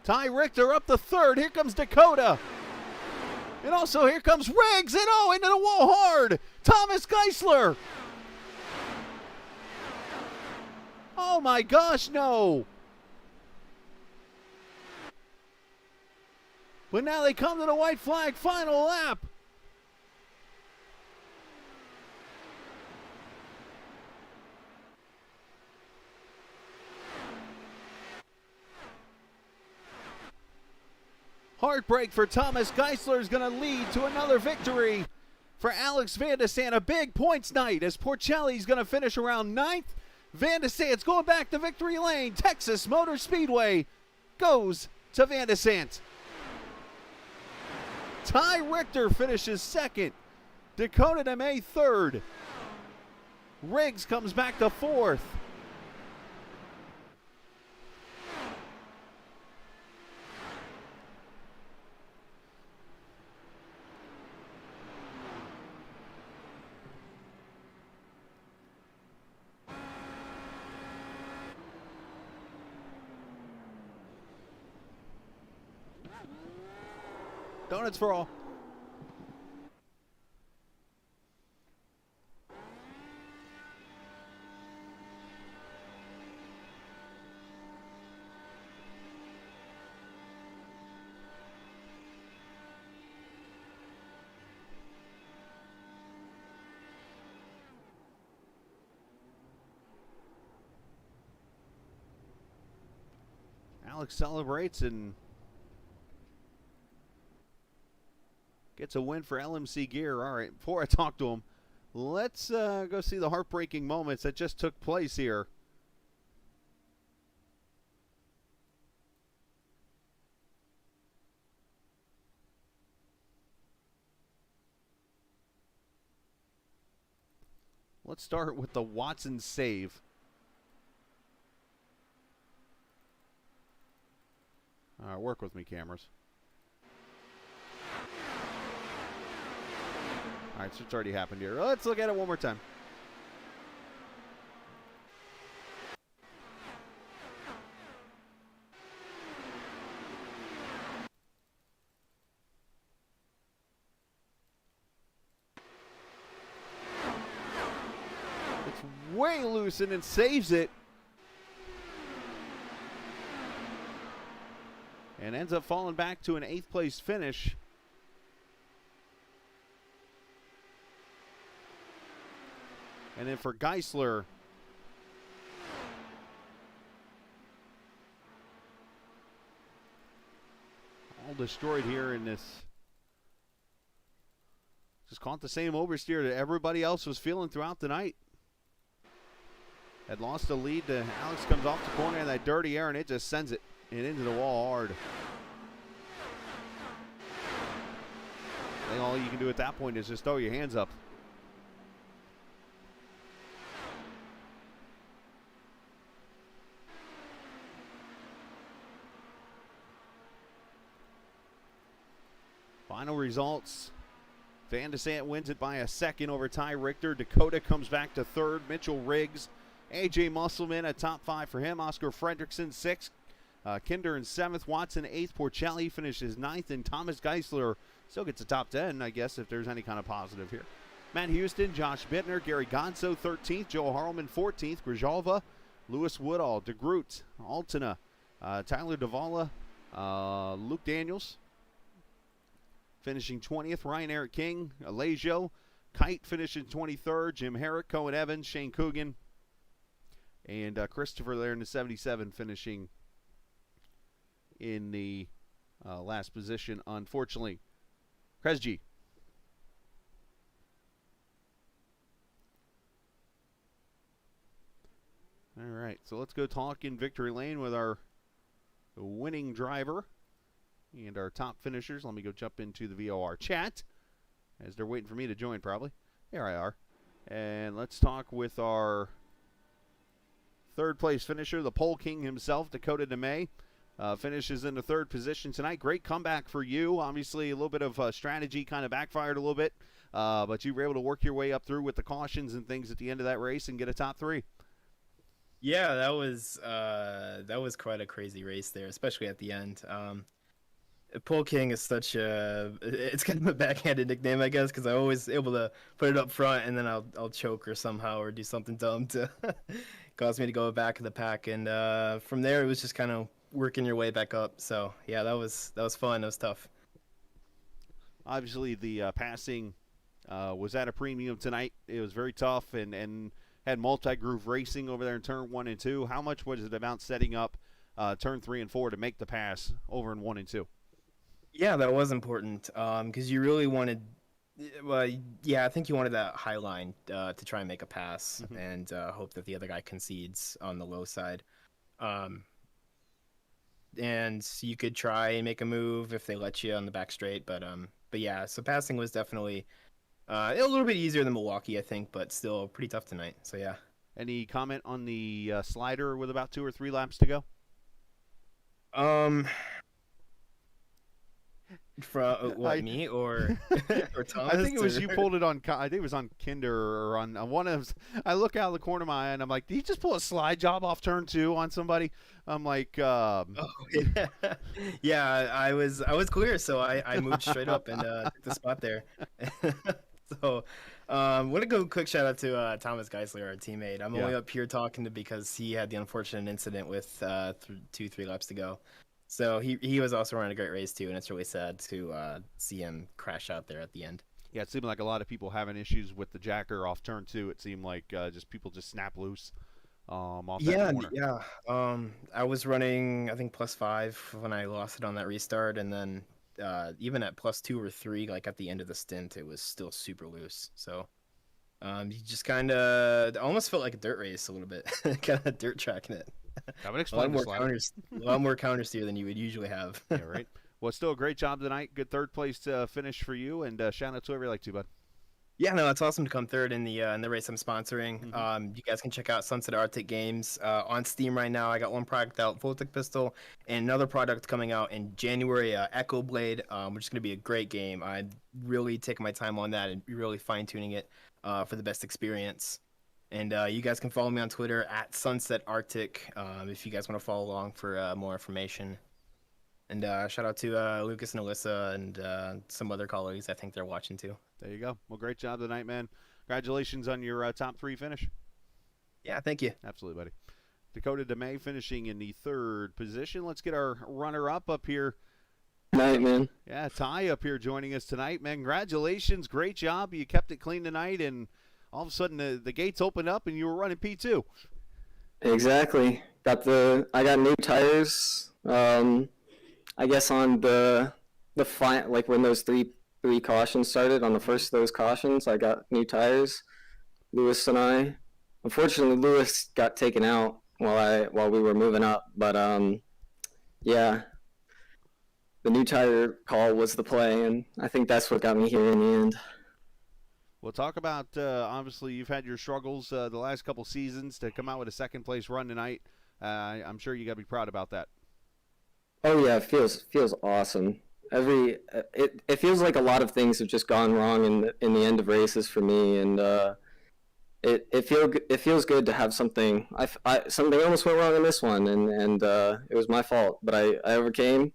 Ty Richter up the 3rd. Here comes Dakota. And also here comes Riggs. And oh, into the wall hard. Thomas Geisler. Oh my gosh, no. But now they come to the white flag. Final lap. Heartbreak for Thomas Geisler is going to lead to another victory for Alex Vandesant. A big points night as Porcelli's going to finish around 9th. Vandesant's going back to victory lane. Texas Motor Speedway goes to Vandesant. Ty Richter finishes 2nd. Dakota DeMay 3rd. Riggs comes back to 4th. Donuts for all. Alex celebrates and gets a win for LMC Gear. All right, before I talk to him, let's go see the heartbreaking moments that just took place here. Let's start with the Watson save. All right, work with me, cameras. All right, so it's already happened here. Let's look at it one more time. It's way loose and it saves it. And ends up falling back to an 8th place finish. And then for Geisler, all destroyed here in this. Just caught the same oversteer that everybody else was feeling throughout the night. Had lost the lead to Alex, comes off the corner in that dirty air, and it just sends it into the wall hard. I think all you can do at that point is just throw your hands up. Final results. Vandesant wins it by a second over Ty Richter. Dakota comes back to 3rd. Mitchell Riggs. AJ Musselman, a top 5 for him. Oscar Fredrickson, 6th. Kinder in 7th. Watson, 8th. Porcelli finishes 9th. And Thomas Geisler still gets a top 10, I guess, if there's any kind of positive here. Matt Houston, Josh Bittner, Gary Gonzo, 13th. Joe Harleman, 14th. Grijalva, Lewis Woodall, DeGroot, Altena, Tyler Davala, Luke Daniels, finishing 20th. Ryan Eric King, Alejio, Kite finishing 23rd. Jim Herrick, Cohen Evans, Shane Coogan, and Christopher there in the 77 finishing in the last position, unfortunately. Kresge. All right, so let's go talk in victory lane with our winning driver and our top finishers. Let me go jump into the VOR chat as they're waiting for me to join probably. There I are. And let's talk with our 3rd place finisher, the pole king himself, Dakota DeMay. Finishes in the 3rd position tonight. Great comeback for you. Obviously, a little bit of strategy kind of backfired a little bit, but you were able to work your way up through with the cautions and things at the end of that race and get a top 3. Yeah, that was quite a crazy race there, especially at the end. Pole King is it's kind of a backhanded nickname, I guess, because I'm always able to put it up front and then I'll choke or somehow or do something dumb to cause me to go back of the pack. And from there, it was just kind of working your way back up. So yeah, that was fun. That was tough. Obviously, the passing was at a premium tonight. It was very tough and had multi-groove racing over there in turn 1 and 2. How much was it about setting up turn 3 and 4 to make the pass over in 1 and 2? Yeah, that was important because you really wanted. Well, yeah, I think you wanted that high line to try and make a pass and hope that the other guy concedes on the low side. And you could try and make a move if they let you on the back straight, but yeah, so passing was definitely a little bit easier than Milwaukee, I think, but still pretty tough tonight. So yeah. Any comment on the slider with about 2 or 3 laps to go? From me or Thomas? I think it was you pulled it on. I think it was on Kinder or on one of. I look out of the corner of my eye and I'm like, did he just pull a slide job off turn 2 on somebody? I'm like, oh, yeah. Yeah, I was clear, so I moved straight up and took the spot there. So, want to go quick shout out to Thomas Geisler, our teammate. I'm only up here talking because he had the unfortunate incident with 2-3 laps to go. So he was also running a great race too, and it's really sad to see him crash out there at the end. Yeah, it seemed like a lot of people having issues with the jacker off turn 2. It seemed like just people just snap loose off that corner. Yeah. I was running, I think, +5 when I lost it on that restart, and then even at +2 or 3, like at the end of the stint, it was still super loose. So you just kind of almost felt like a dirt race a little bit, kind of dirt tracking it. That would explain the slide. A lot more counter steer than you would usually have. Yeah, right. Well, still a great job tonight. Good 3rd place finish for you, and shout out to whoever you like to, bud. Yeah, no, it's awesome to come third in the race I'm sponsoring. Mm-hmm. You guys can check out Sunset Arctic Games on Steam right now. I got one product out, Voltic Pistol, and another product coming out in January, Echo Blade, which is going to be a great game. I really taking my time on that and really fine tuning it for the best experience. And you guys can follow me on Twitter at Sunset Arctic if you guys want to follow along for more information. And shout out to Lucas and Alyssa and some other colleagues. I think they're watching too. There you go. Well, great job tonight, man. Congratulations on your top 3 finish. Yeah, thank you. Absolutely, buddy. Dakota DeMay finishing in the 3rd position. Let's get our runner-up up here. Night, man. Yeah, Ty up here joining us tonight, man. Congratulations. Great job. You kept it clean tonight, and all of a sudden the gates opened up, and you were running P2. Exactly. I got new tires. I guess on the like when those three cautions started, on the first of those cautions, I got new tires. Lewis and I. Unfortunately, Lewis got taken out while we were moving up, but yeah, the new tire call was the play, and I think that's what got me here in the end. We'll talk about, obviously, you've had your struggles the last couple seasons to come out with a 2nd place run tonight. I'm sure you got to be proud about that. Oh yeah, it feels awesome. It feels like a lot of things have just gone wrong in the end of races for me, and it feels good to have something. Something almost went wrong in this one, and it was my fault, but I overcame,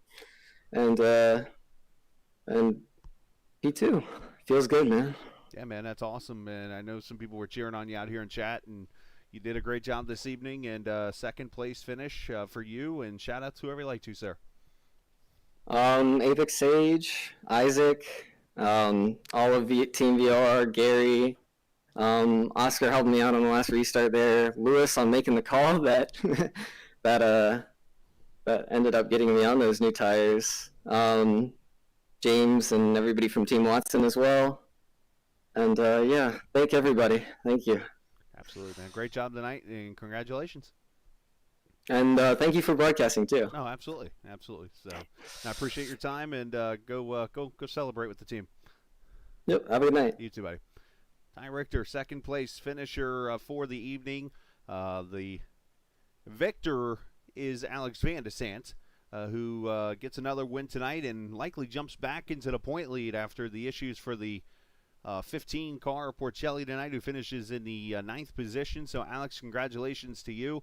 and P2 feels good, man. Yeah, man, that's awesome. And I know some people were cheering on you out here in chat, and you did a great job this evening. And 2nd place finish for you. And shout out to whoever you like to, sir. Apex Sage, Isaac, all of Team VOR, Gary, Oscar helped me out on the last restart there. Lewis on making the call that that ended up getting me on those new tires. James and everybody from Team Watson as well. And yeah, thank everybody. Thank you. Absolutely, man. Great job tonight, and congratulations. And thank you for broadcasting too. No, absolutely, absolutely. So I appreciate your time, and go celebrate with the team. Yep. Have a good night. You too, buddy. Ty Richter, 2nd place finisher for the evening. The victor is Alex Vandesant, who gets another win tonight and likely jumps back into the point lead after the issues for the 15 car Porcelli tonight, who finishes in the 9th position. So, Alex, congratulations to you.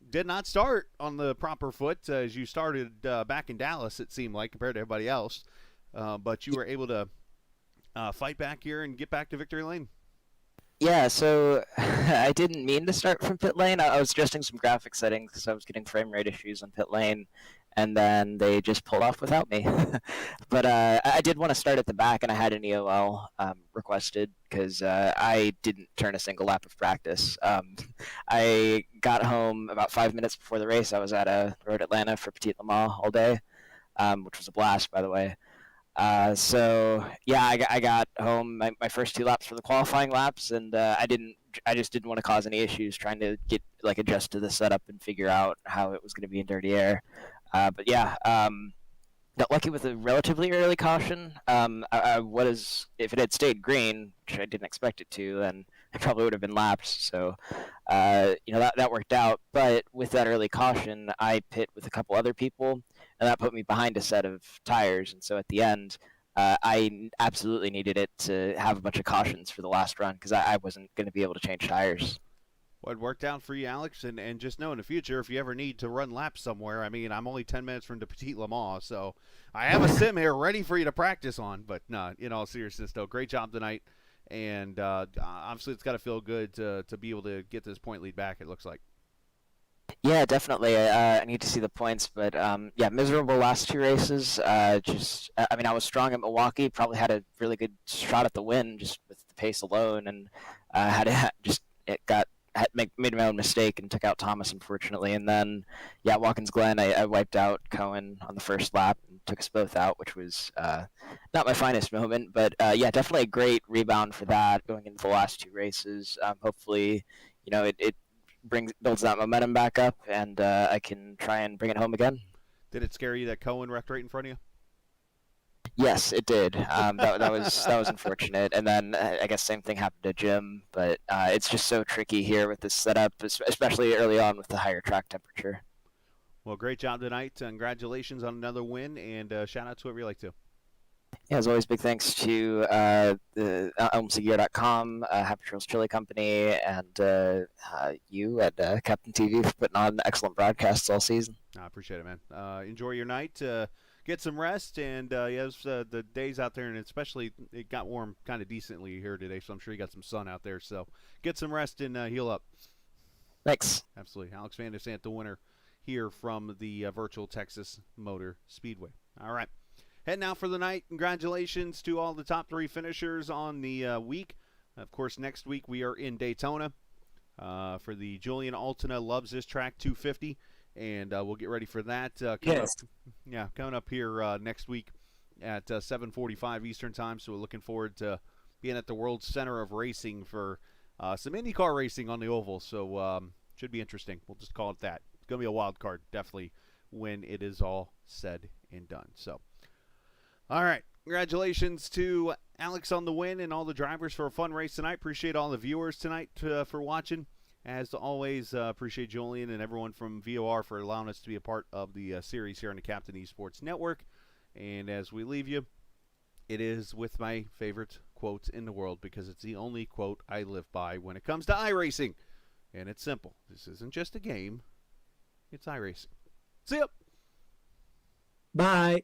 Did not start on the proper foot as you started back in Dallas, it seemed like, compared to everybody else. But you were able to fight back here and get back to victory lane. Yeah, so I didn't mean to start from pit lane. I was adjusting some graphic settings because I was getting frame rate issues on pit lane, and then they just pulled off without me. But I did want to start at the back, and I had an EOL requested because I didn't turn a single lap of practice. I got home about 5 minutes before the race. I was at Road Atlanta for Petit Le Mans all day, which was a blast, by the way. So yeah, I got home. My first 2 laps were the qualifying laps, and I just didn't want to cause any issues trying to adjust to the setup and figure out how it was going to be in dirty air. But yeah, got lucky with a relatively early caution. If it had stayed green, which I didn't expect it to, then I probably would have been lapped. So that worked out. But with that early caution, I pit with a couple other people, and that put me behind a set of tires. And so at the end, I absolutely needed it to have a bunch of cautions for the last run because I wasn't going to be able to change tires. Well, it worked out for you, Alex, and just know in the future, if you ever need to run laps somewhere, I mean, I'm only 10 minutes from the Petit Le Mans, so I have a sim here ready for you to practice on. But no, in all seriousness, though, great job tonight, and obviously it's got to feel good to be able to get this point lead back, it looks like. Yeah, definitely. I need to see the points, but yeah, miserable last 2 races. I was strong at Milwaukee, probably had a really good shot at the win just with the pace alone, and made my own mistake and took out Thomas, unfortunately. And then, yeah, Watkins Glen, I wiped out Cohen on the first lap and took us both out, which was not my finest moment. But, yeah, definitely a great rebound for that going into the last 2 races. Hopefully, it builds that momentum back up, and I can try and bring it home again. Did it scare you that Cohen wrecked right in front of you? Yes, it did. That was unfortunate. And then I guess same thing happened to Jim. But it's just so tricky here with this setup, especially early on with the higher track temperature. Well, great job tonight. Congratulations on another win, and shout out to whoever you like to. Yeah, as always, big thanks to the elmsegear.com, Happy Trails Chili Company, and you at Captain TV for putting on excellent broadcasts all season. I appreciate it, man. Enjoy your night. Get some rest, and the days out there, and especially it got warm kind of decently here today, so I'm sure you got some sun out there. So get some rest and heal up. Thanks. Absolutely. Alex Vandesant, the winner here from the virtual Texas Motor Speedway. All right. Heading out for the night. Congratulations to all the top 3 finishers on the week. Of course, next week we are in Daytona for the Julian Altina Loves This Track 250, and we'll get ready for that. Coming up here next week at 7:45 Eastern Time. So we're looking forward to being at the World Center of Racing for some IndyCar racing on the oval. So should be interesting. We'll just call it that. It's going to be a wild card, definitely, when it is all said and done. So. All right. Congratulations to Alex on the win and all the drivers for a fun race tonight. Appreciate all the viewers tonight for watching. As always, appreciate Julian and everyone from VOR for allowing us to be a part of the series here on the Captain eSports Network. And as we leave you, it is with my favorite quote in the world, because it's the only quote I live by when it comes to iRacing. And it's simple. This isn't just a game. It's iRacing. See ya. Bye.